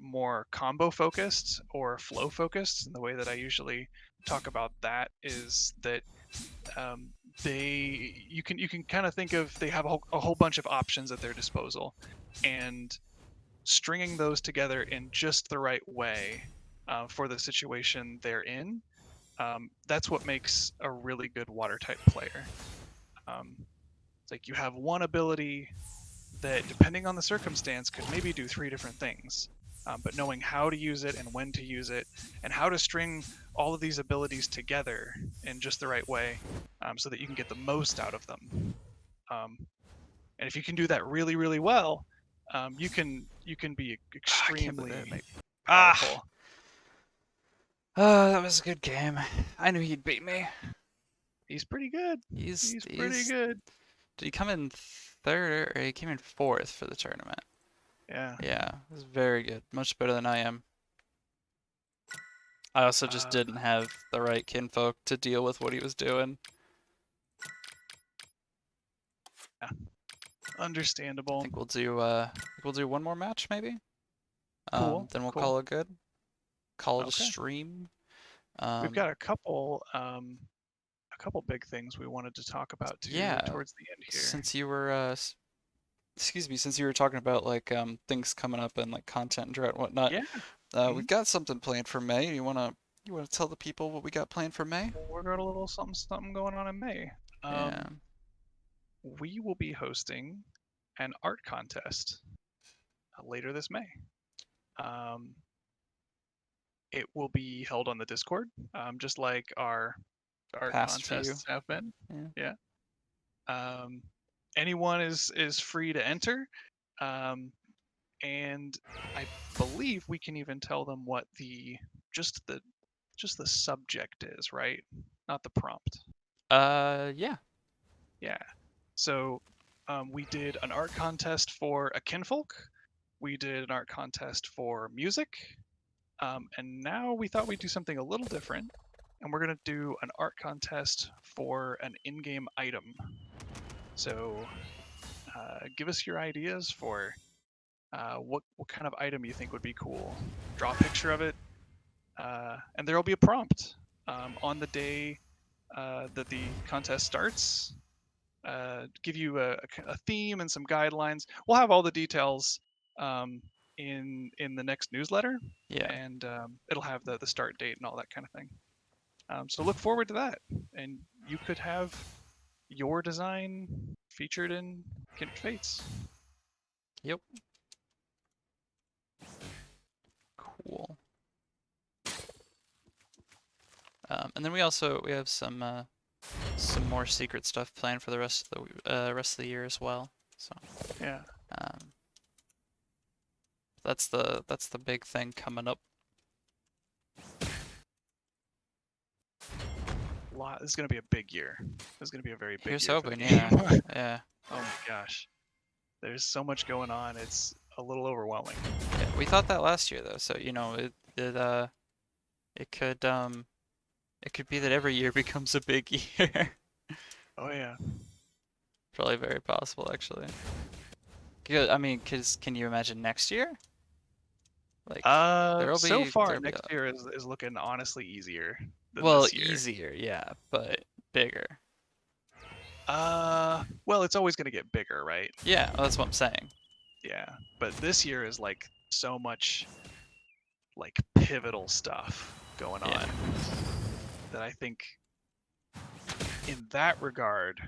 more combo focused or flow focused. And the way that I usually talk about that is that um, you can kind of think of they have a whole bunch of options at their disposal, and stringing those together in just the right way for the situation they're in. That's what makes a really good water type player. It's like you have one ability that, depending on the circumstance, could maybe do three different things. But knowing how to use it and when to use it, and how to string all of these abilities together in just the right way, so that you can get the most out of them. Um, and if you can do that really, really well, you can be I can't believe that extremely made. Ah! powerful. Oh, that was a good game. I knew he'd beat me. He's pretty good. He's He's pretty he's good. did he come in third or he came in fourth for the tournament? Yeah. Yeah, he's very good. Much better than I am. I also just Uh, didn't have the right kinfolk to deal with what he was doing. yeah. I Understandable. think we'll do one more match maybe. Cool. Then we'll Cool. call it good. Call it a Okay. stream. We've Um, got a couple big things we wanted to talk about too yeah, towards the end here. since you were excuse me, since you were talking about like things coming up and like content drought and whatnot, Yeah. we've Mhm. got something planned for May. You wanna tell the people what we got planned for May? We're got a little something something going on in May. Yeah. We will be hosting an art contest later this May. Um, it will be held on the Discord, just like our art Past few. contests have been. Yeah. Yeah. Um, anyone is free to enter, um, and I believe we can even tell them what just the just the subject is, right? Not the prompt. Yeah. Yeah. So we did an art contest for a kinfolk. We did an art contest for music. And now we thought we'd do something a little different. And we're going to do an art contest for an in game item. So give us your ideas for what kind of item you think would be cool. Draw a picture of it. And there will be a prompt on the day that the contest starts. Give you a theme and some guidelines. We'll have all the details um, in the next newsletter, Yeah. and it'll have the start date and all that kind of thing. So look forward to that, and you could have your design featured in Kindred Fates. Yep. Cool. And then we have some more secret stuff planned for the rest of the year as well. So Yeah, um, that's the big thing coming up. lot. This is going to be a big year. This is going to be a very big Here's year for the hoping, game. yeah, yeah, Oh my gosh, there's so much going on. It's a little overwhelming. yeah. We thought that last year though, so you know it it could be that every year becomes a big year. Oh yeah. Probably very possible actually. I mean, cause can you imagine next year? Like So far there'll be next a year is looking honestly easier than well this year. easier, yeah, but bigger. Well, it's always gonna get bigger, right? Yeah, well, that's what I'm saying. Yeah, but this year is like so much like pivotal stuff going Yeah, on that I think in that regard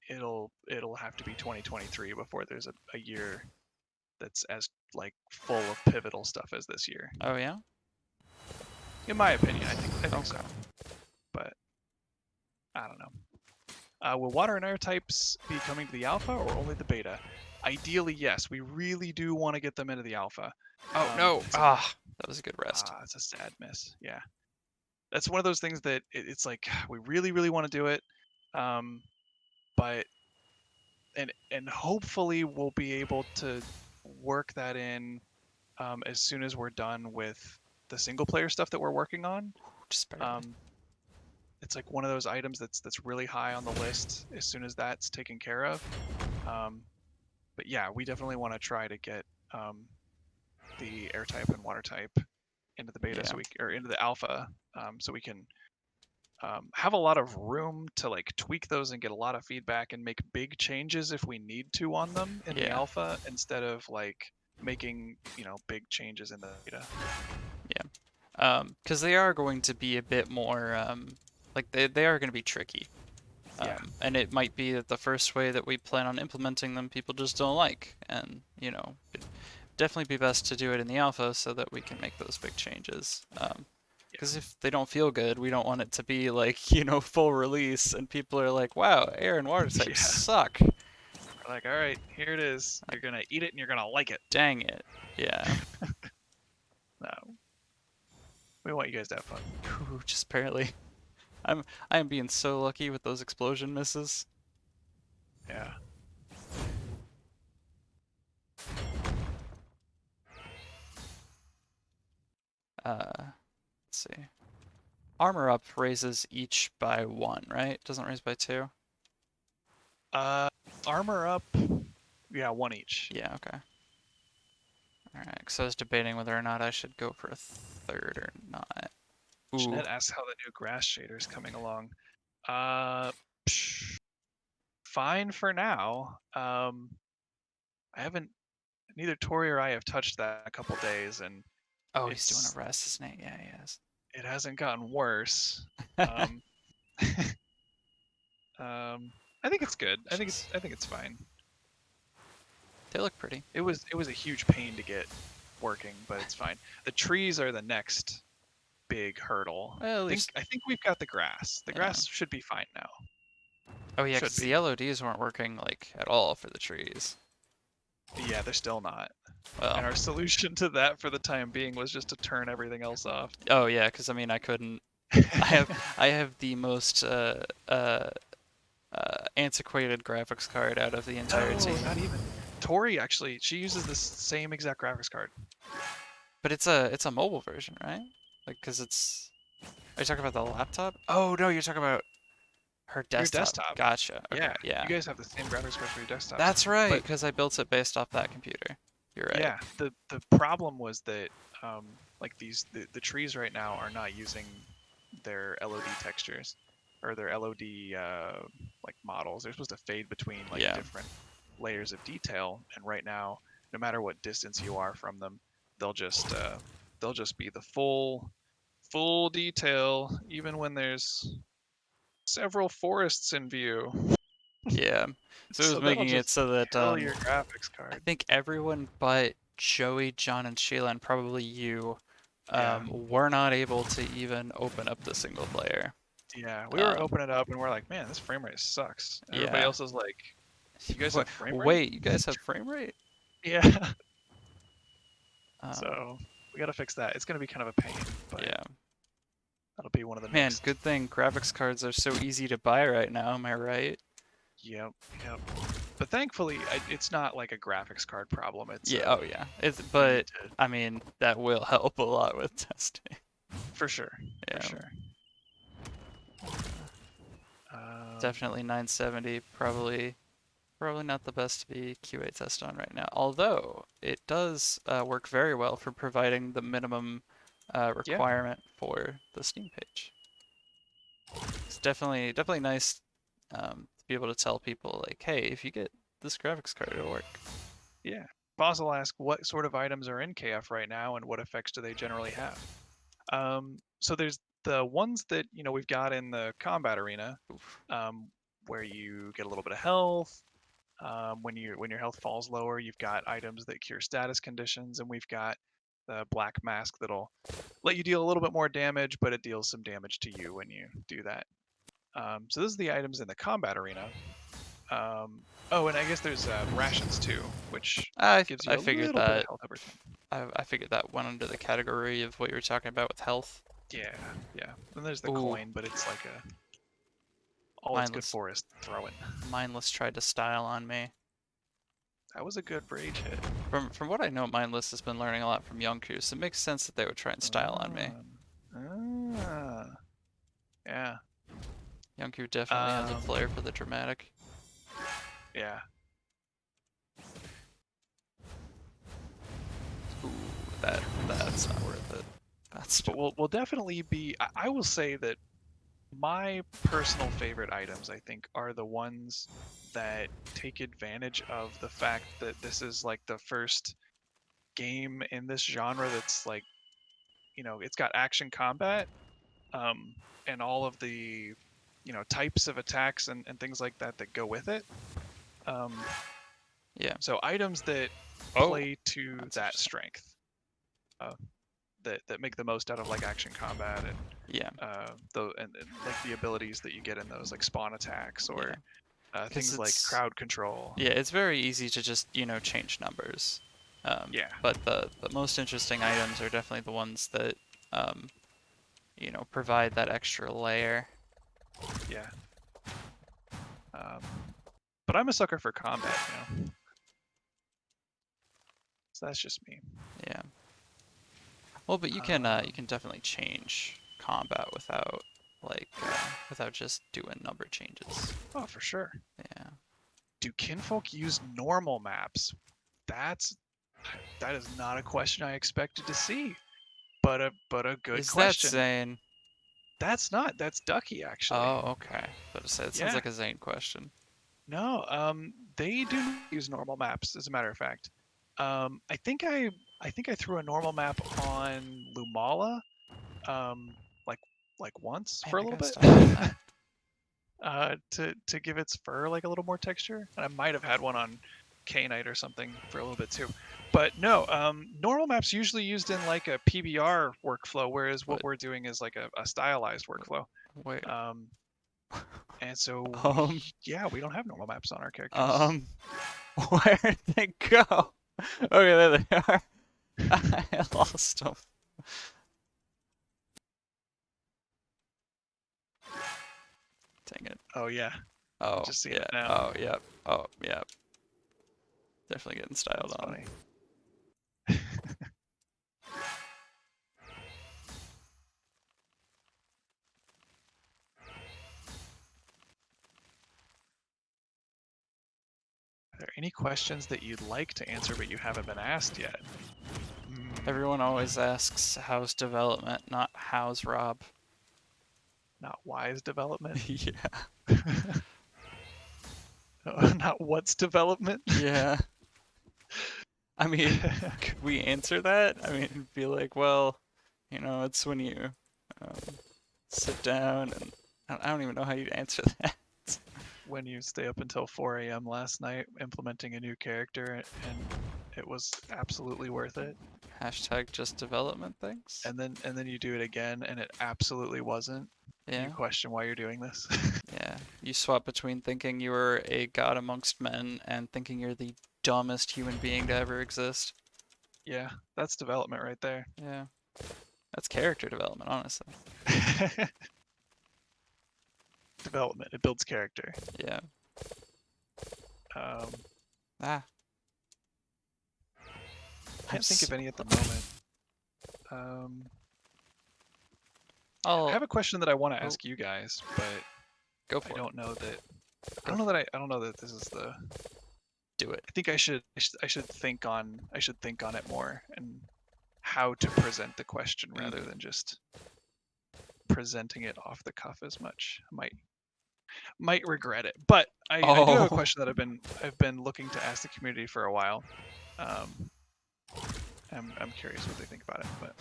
it'll have to be 2023 before there's a year that's as like full of pivotal stuff as this year. oh yeah? In my opinion, I think so. Okay. But I don't know. Will water and air types be coming to the alpha or only the beta? Ideally, yes. We really do want to get them into the alpha. Oh no! It's Ah, that was a good rest. it's a sad miss. Yeah, that's one of those things that it's like we really, really want to do it, um, but and hopefully we'll be able to work that in as soon as we're done with the single player stuff that we're working on. Just barely. Um, it's like one of those items that's really high on the list as soon as that's taken care of. Um, but yeah, we definitely want to try to get the air type and water type into the beta Yeah, so we or into the alpha so we can have a lot of room to like tweak those and get a lot of feedback and make big changes if we need to on them in the yeah, alpha instead of like making big changes in the beta. yeah. Because they are going to be a bit more like they are going to be tricky. Yeah, And it might be that the first way that we plan on implementing them, people just don't like, and you know, it'd definitely be best to do it in the alpha so that we can make those big changes. yeah, Because if they don't feel good, we don't want it to be like, you know, full release and people are like, wow, air and water types yeah. suck. We're like, all right, here it is. You're gonna eat it and you're gonna like it. Dang it. Yeah. No, we want you guys to have fun. Ooh, just barely. I'm I am being so lucky with those explosion misses. Yeah. Let's see. Armor up raises each by one, right? Doesn't raise by two? Uh, armor up. Yeah, one each. Yeah, okay. Alright, because I was debating whether or not I should go for a third or not. Ooh. Jeanette asks how the new grass shader is coming along. Uh, psh, fine for now. I haven't. Neither Tori or I have touched that in a couple days, and Oh, he's doing a it's rest, isn't he? Yeah, he is. it hasn't gotten worse. Um, I think it's good. Jeez. I think it's fine. They look pretty. It was a huge pain to get working, but it's fine. The trees are the next big hurdle. Well, at least, I think we've got the grass. The yeah. grass should be fine now. Oh yeah, Should because the be. LODs weren't working, like, at all for the trees. Yeah, they're still not. Well, And our solution to that for the time being was just to turn everything else off. oh yeah, because I mean, I couldn't. I have the most antiquated graphics card out of the entire No, team. not even. Tori actually, she uses the same exact graphics card. But it's a mobile version, right? Like, cause it's. Are you talking about the laptop? Oh no, you're talking about her Your desktop. desktop. Gotcha. Okay, Yeah, yeah. you guys have the same graphics card for your desktops. That's right, But because I built it based off that computer. You're right. yeah, the problem was that like the trees right now are not using their LOD textures or their LOD like models. They're supposed to fade between like Yeah. different layers of detail, and right now, no matter what distance you are from them, they'll just they'll just be the full detail, even when there's several forests in view. Yeah. So it was So that'll making it just so that kill your graphics I card. think everyone but Joey, John, and Sheila, and probably you, Yeah. were not able to even open up the single player. Yeah, we were Um, opening it up and we're like, man, this frame rate sucks. Everybody yeah. else is like, you guys Wait, have frame rate? wait, you guys have frame rate? Yeah. Um, So we got to fix that. It's going to be kind of a pain, but yeah. that'll be one of the Man, next. good thing graphics cards are so easy to buy right now, am I right? Yep, yep. But thankfully, it's not like a graphics card problem. It's Yeah, oh yeah. we need But to, I mean, that will help a lot with testing. for sure, for Yeah. sure. Um, Definitely 970, probably not the best to be QA test on right now. Although it does work very well for providing the minimum yeah, requirement for the Steam page. It's definitely nice to be able to tell people like, hey, if you get this graphics card, it'll work. yeah. Boz will ask what sort of items are in KF right now and what effects do they generally have. So there's the ones that we've got in the combat arena, Oof. um, where you get a little bit of health. When your health falls lower, you've got items that cure status conditions, and we've got the black mask that'll let you deal a little bit more damage, but it deals some damage to you when you do that. So those are the items in the combat arena. Oh, and I guess there's rations too, which gives I you a figured little bit of that health over time. I figured that went under the category of what you were talking about with health. Yeah, yeah. Then there's the Ooh, coin, but it's like a all it's good mindless for is throwing. mindless tried to style on me. That was a good rage hit. From what I know, mindless has been learning a lot from Yonku, so it makes sense that they would try and style on me. Ah, yeah. Yonku definitely has a Um, flair for the dramatic. yeah. Ooh, that's not worth it. That's But we'll definitely be. I will say that my personal favorite items, I think, are the ones that take advantage of the fact that this is like the first game in this genre that's like, it's got action combat, um, and all of the, types of attacks and things like that that go with it. Um, yeah. so items that Oh, play to that's that interesting. strength, uh, that make the most out of like action combat and Yeah, like the abilities that you get in those like spawn attacks yeah. or Because things like crowd control. it's very easy to just change numbers. Yeah, But the most interesting items are definitely the ones that provide that extra layer. Yeah. But I'm a sucker for combat, So that's just me. Yeah. Well, but you Um, can definitely change combat without without just doing number changes. oh, for sure. Yeah. Do kinfolk use normal maps? That's that is not a question I expected to see, but a good Is that question. Zane? That's Ducky actually. Oh, okay. But it sounds Yeah. like a Zane question. No, they do not use normal maps, as a matter of fact. I think I threw a normal map on Lumala, um, like once Man, for a I little gotta bit, stop doing that. to give its fur like a little more texture. And I might have had one on K-Knight or something for a little bit too. But no, normal maps usually used in like a PBR workflow, whereas what But we're doing is like a stylized workflow. wait. Um, and so Um. yeah, we don't have normal maps on our characters. Um. Where did they go? Okay, there they are. I lost them. Dang it. Oh yeah, I'm Oh, just seeing yeah. it now. Oh, yep. Oh, yep. Definitely getting styled That's on. funny. Are there any questions that you'd like to answer but you haven't been asked yet? Hmm, Everyone always asks how's development, not how's Rob. not wise development. Yeah. Not what's development. Yeah. I mean, could we answer that? I mean, it'd be like, well, it's when you um, sit down and I don't even know how you'd answer that. When you stay up until 4 a.m. last night implementing a new character and it was absolutely worth it. Hashtag just development things. And then you do it again and it absolutely wasn't. You Yeah. question why you're doing this. Yeah. You swap between thinking you are a god amongst men and thinking you're the dumbest human being to ever exist. Yeah, that's development right there. Yeah. That's character development, honestly. Development. It builds character. Yeah. Um, Ah. I'm can't think so of any at the close. moment. Um, I I'll have a question that I want to oh, ask you guys, but go I for it. don't know that Go for it. I don't know that this is the. Do it. I think I should think on it more and how to present the question rather Mm. than just presenting it off the cuff as much. I might regret it, but I do have a Oh. question that I've been looking to ask the community for a while. Um, I'm curious what they think about it, but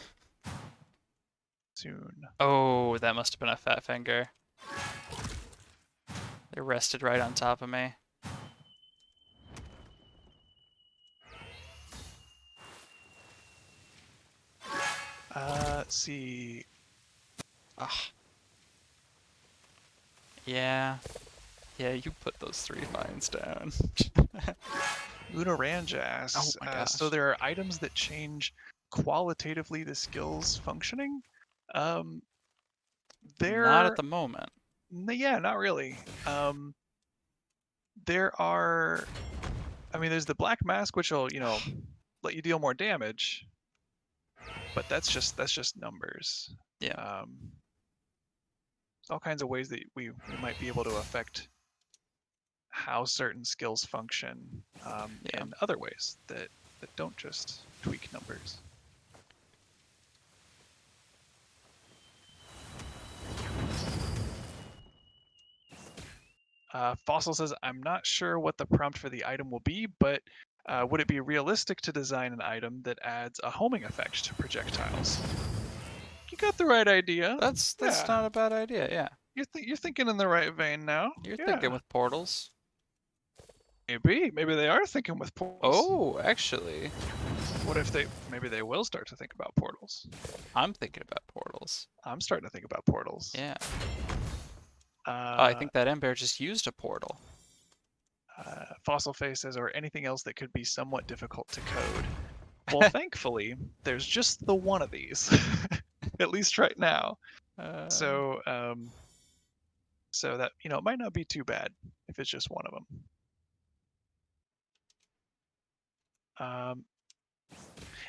soon. Oh, that must have been a fat finger. They rested right on top of me. Let's see. Ah. Yeah. Yeah, you put those 3 vines down. Unaranja Oh asks, my so gosh. there are items that change qualitatively the skill's functioning? Um, Not at there, the moment. yeah, not really. There are, I mean, there's the black mask, which will, let you deal more damage, but that's just numbers. Yeah. Um, there's all kinds of ways that we might be able to affect how certain skills function Yeah. in other ways that don't just tweak numbers. Fossil says, I'm not sure what the prompt for the item will be, but would it be realistic to design an item that adds a homing effect to projectiles? You got the right idea. That's Yeah, not a bad idea. Yeah. you're thinking in the right vein now. You're thinking Yeah, with portals. maybe they are thinking with portals. Oh, actually, What if maybe they will start to think about portals? I'm thinking about portals. I'm starting to think about portals. Yeah. Oh, I Uh, think that Ember just used a portal. Fossil Face says, or anything else that could be somewhat difficult to code. Well, thankfully, there's just the one of these, at least right now. uh, So, So that, it might not be too bad if it's just one of them.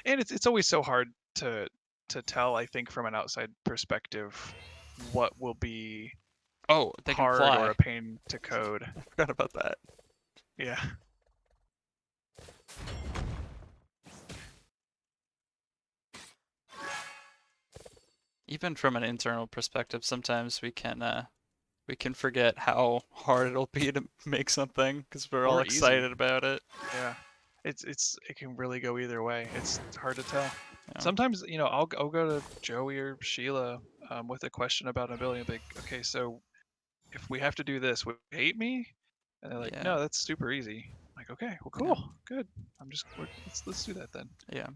And it's always so hard to tell, I think, from an outside perspective, what will be Oh, they can hard or a fly. pain to code. I forgot about that. Yeah. Even from an internal perspective, sometimes we can forget how hard it'll be to make something because we're all Or easy. excited about it. Yeah. It can really go either way. It's hard to tell. Yeah. Sometimes, I'll go to Joey or Sheila with a question about an ability and be like, okay, so if we have to do this, would you hate me? And they're like, Yeah. no, that's super easy. I'm like, okay, well, Yeah. cool, good. Let's do that then. Yeah.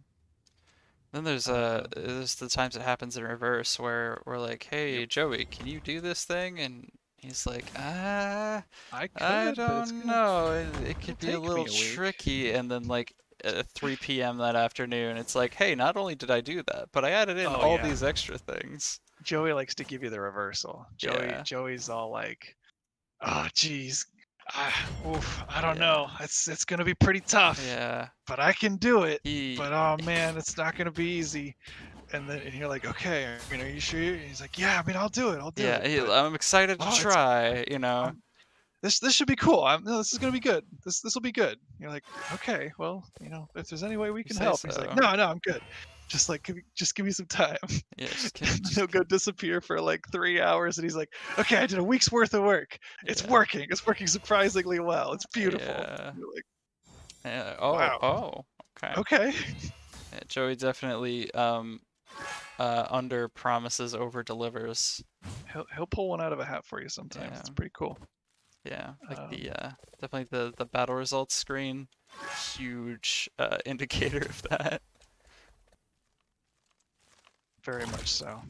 Then Um, there's the times it happens in reverse where we're like, yep, "Hey, Joey, can you do this thing?" And he's like, I I could, but don't know. It it'll could be a take little me a week. tricky." And then like at 3 p.m. that afternoon, it's like, "Hey, not only did I do that, but I added in Oh all yeah, these extra things." Joey likes to give you the reversal. Yeah. Joey's all like, oh geez, oof, I don't know. Yeah. It's gonna be pretty tough, Yeah. but I can do it. He But oh man, it's not gonna be easy. And you're like, okay, are you sure? And he's like, yeah, I mean, I'll do yeah, it. But I'm excited to oh, try, you know. I'm this should be cool. No, this is gonna be good. This will be good. You're like, okay, well, if there's any way we You can say help. He's like, so. no, I'm good. Just like, just give me some time. Yeah, And then just he'll go disappear for like 3 hours, and he's like, okay, I did a week's worth of work. It's yeah. working. It's working surprisingly well. It's beautiful. Yeah. You're like, Yeah. wow, Oh, okay. okay. Yeah, Joey definitely under promises, over delivers. He'll pull one out of a hat for you sometimes. Yeah. It's pretty cool. Yeah. Like Um, the definitely the battle results screen, huge indicator of that. very much so.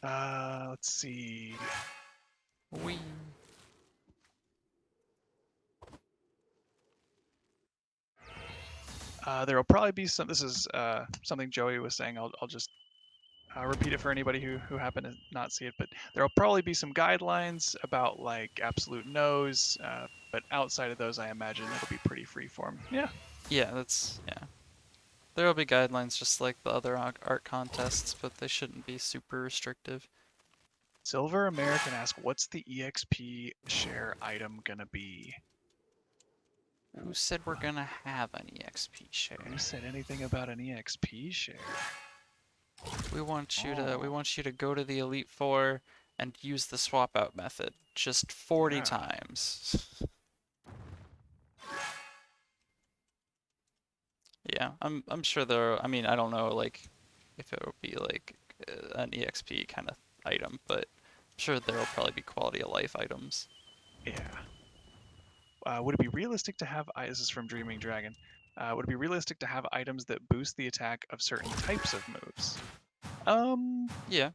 Let's see. We. There'll probably be some. This is something Joey was saying. I'll just repeat it for anybody who happened to not see it. But there'll probably be some guidelines about like absolute no's. But outside of those, I imagine it'll be pretty freeform. Yeah. Yeah, that's yeah. There will be guidelines just like the other art contests, but they shouldn't be super restrictive. Silver American asks, what's the EXP share item gonna be? Who said we're gonna have an EXP Who share? said anything about an EXP share? We Oh, want you to go to the Elite Four and use the swap out method just 40 yeah. times. Yeah, I'm sure there. I mean, I don't know like if it would be like an EXP kind of item, but I'm sure there will probably be quality of life items. Yeah. Would it be realistic to have? This is from Dreaming Dragon. Would it be realistic to have items that boost the attack of certain types of moves? Um, Yeah,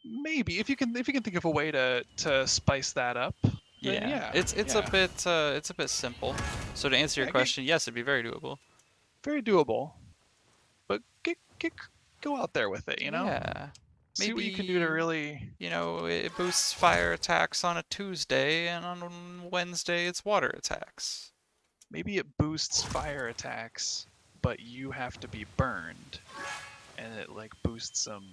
maybe if you can think of a way to spice that up, then yeah. yeah, yeah, It's a bit simple. So to answer your yeah, question, yes, it'd be very doable. very doable. But go out there with it, Yeah. See what you can do to Maybe, really. you know, it boosts fire attacks on a Tuesday, and on Wednesday it's water attacks. Maybe it boosts fire attacks, but you have to be burned, and it like boosts them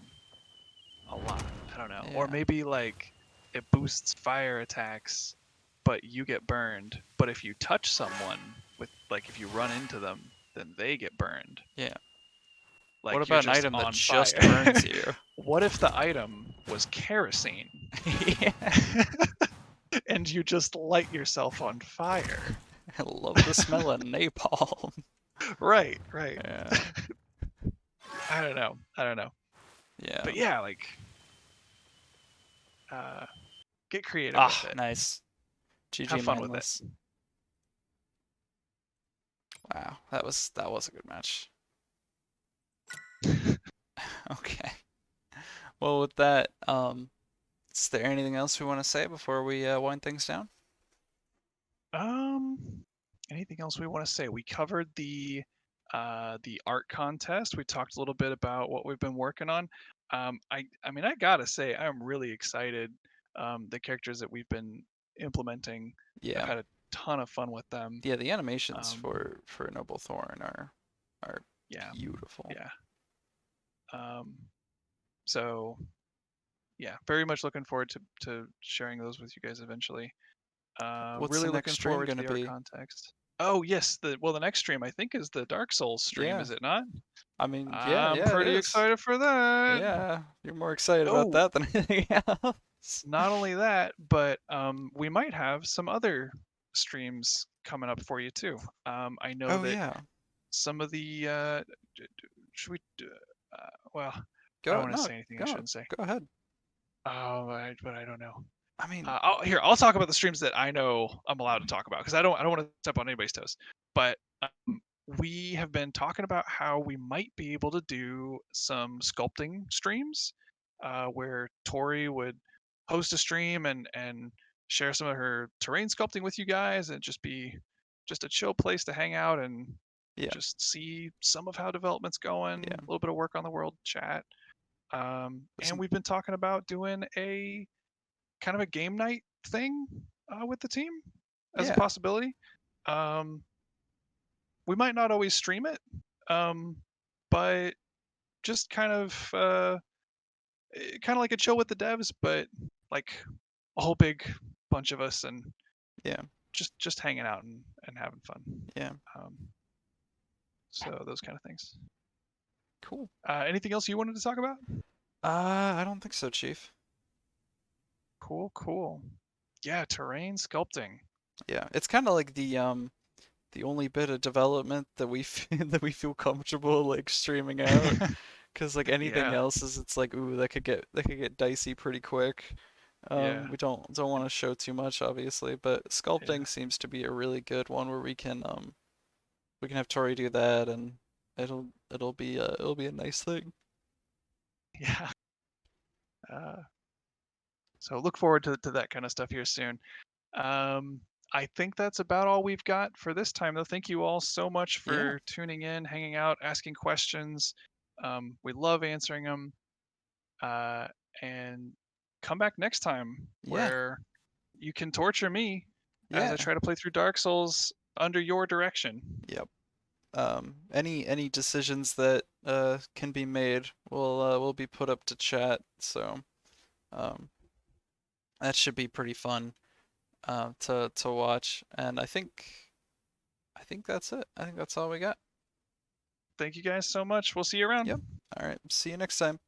a lot. I don't know. Or Yeah, maybe like it boosts fire attacks, but you get burned. But if you touch someone with like if you run into them, then they get burned. yeah. What Like you're about an just item that on fire. just burns you? What if the item was kerosene Yeah. and you just light yourself on fire? I love the smell of napalm. Right, right. Yeah, I don't know. I don't know. yeah. But yeah, like uh get creative with Ah, it. nice. Have GG fun with it. mindless. Wow, that was a good match. Okay. Well, with that, is there anything else we want to say before we wind things down? Um, anything else we want to say? We covered the art contest. We talked a little bit about what we've been working on. I mean, I gotta say, I'm really excited. The characters that we've been implementing, I've Yeah. had a ton of fun with them. Yeah, the animations Um, for Noble Thorn are yeah, beautiful. yeah. Um, so yeah, very much looking forward to sharing those with you guys eventually. What's the Really next looking stream forward to gonna the art be? context. Oh yes, the next stream I think is the Dark Souls stream, Yeah. is it not? I mean, I'm yeah, it pretty is. excited for that. Yeah, you're more excited about Oh, that than anything else. not only that, but we might have some other streams coming up for you too. I know Oh that yeah. some of the should we? Well, I don't Go want to no, say anything I go shouldn't say. go ahead. Oh, but I don't know. I mean, I'll talk about the streams that I know I'm allowed to talk about because I don't want to step on anybody's toes. But we have been talking about how we might be able to do some sculpting streams, where Tori would host a stream and share some of her terrain sculpting with you guys, and just be just a chill place to hang out and yeah, just see some of how development's going, yeah. a little bit of work on the world, chat. There's And we've been talking about doing a kind of a game night thing with the team as a yeah, possibility. Um, we might not always stream it, um, but just kind of like a chill with the devs, but like a whole big bunch of us and yeah, just hanging out and having fun. yeah. Um, so those kind of things. Cool. Anything else you wanted to talk about? I don't think so, Chief. Cool, cool. Yeah, terrain sculpting. Yeah, it's kind of like the only bit of development that that we feel comfortable like streaming out. Because like anything Yeah, else is it's like ooh that could get dicey pretty quick. yeah, We don't want to show too much obviously, but yeah, sculpting seems to be a really good one where we can have Tori do that and it'll be a nice thing. yeah. Uh, so look forward to that kind of stuff here soon. I think that's about all we've got for this time, though. Thank you all so much Yeah, for tuning in, hanging out, asking questions. We love answering them. Uh, and come back next time yeah, where you can torture me as I yeah, try to play through Dark Souls under your direction. yep. Any decisions that can be made will be put up to chat, so um that should be pretty fun to watch. And I think that's it. I think that's all we got. Thank you guys so much. We'll see you around. Yep. All right. See you next time.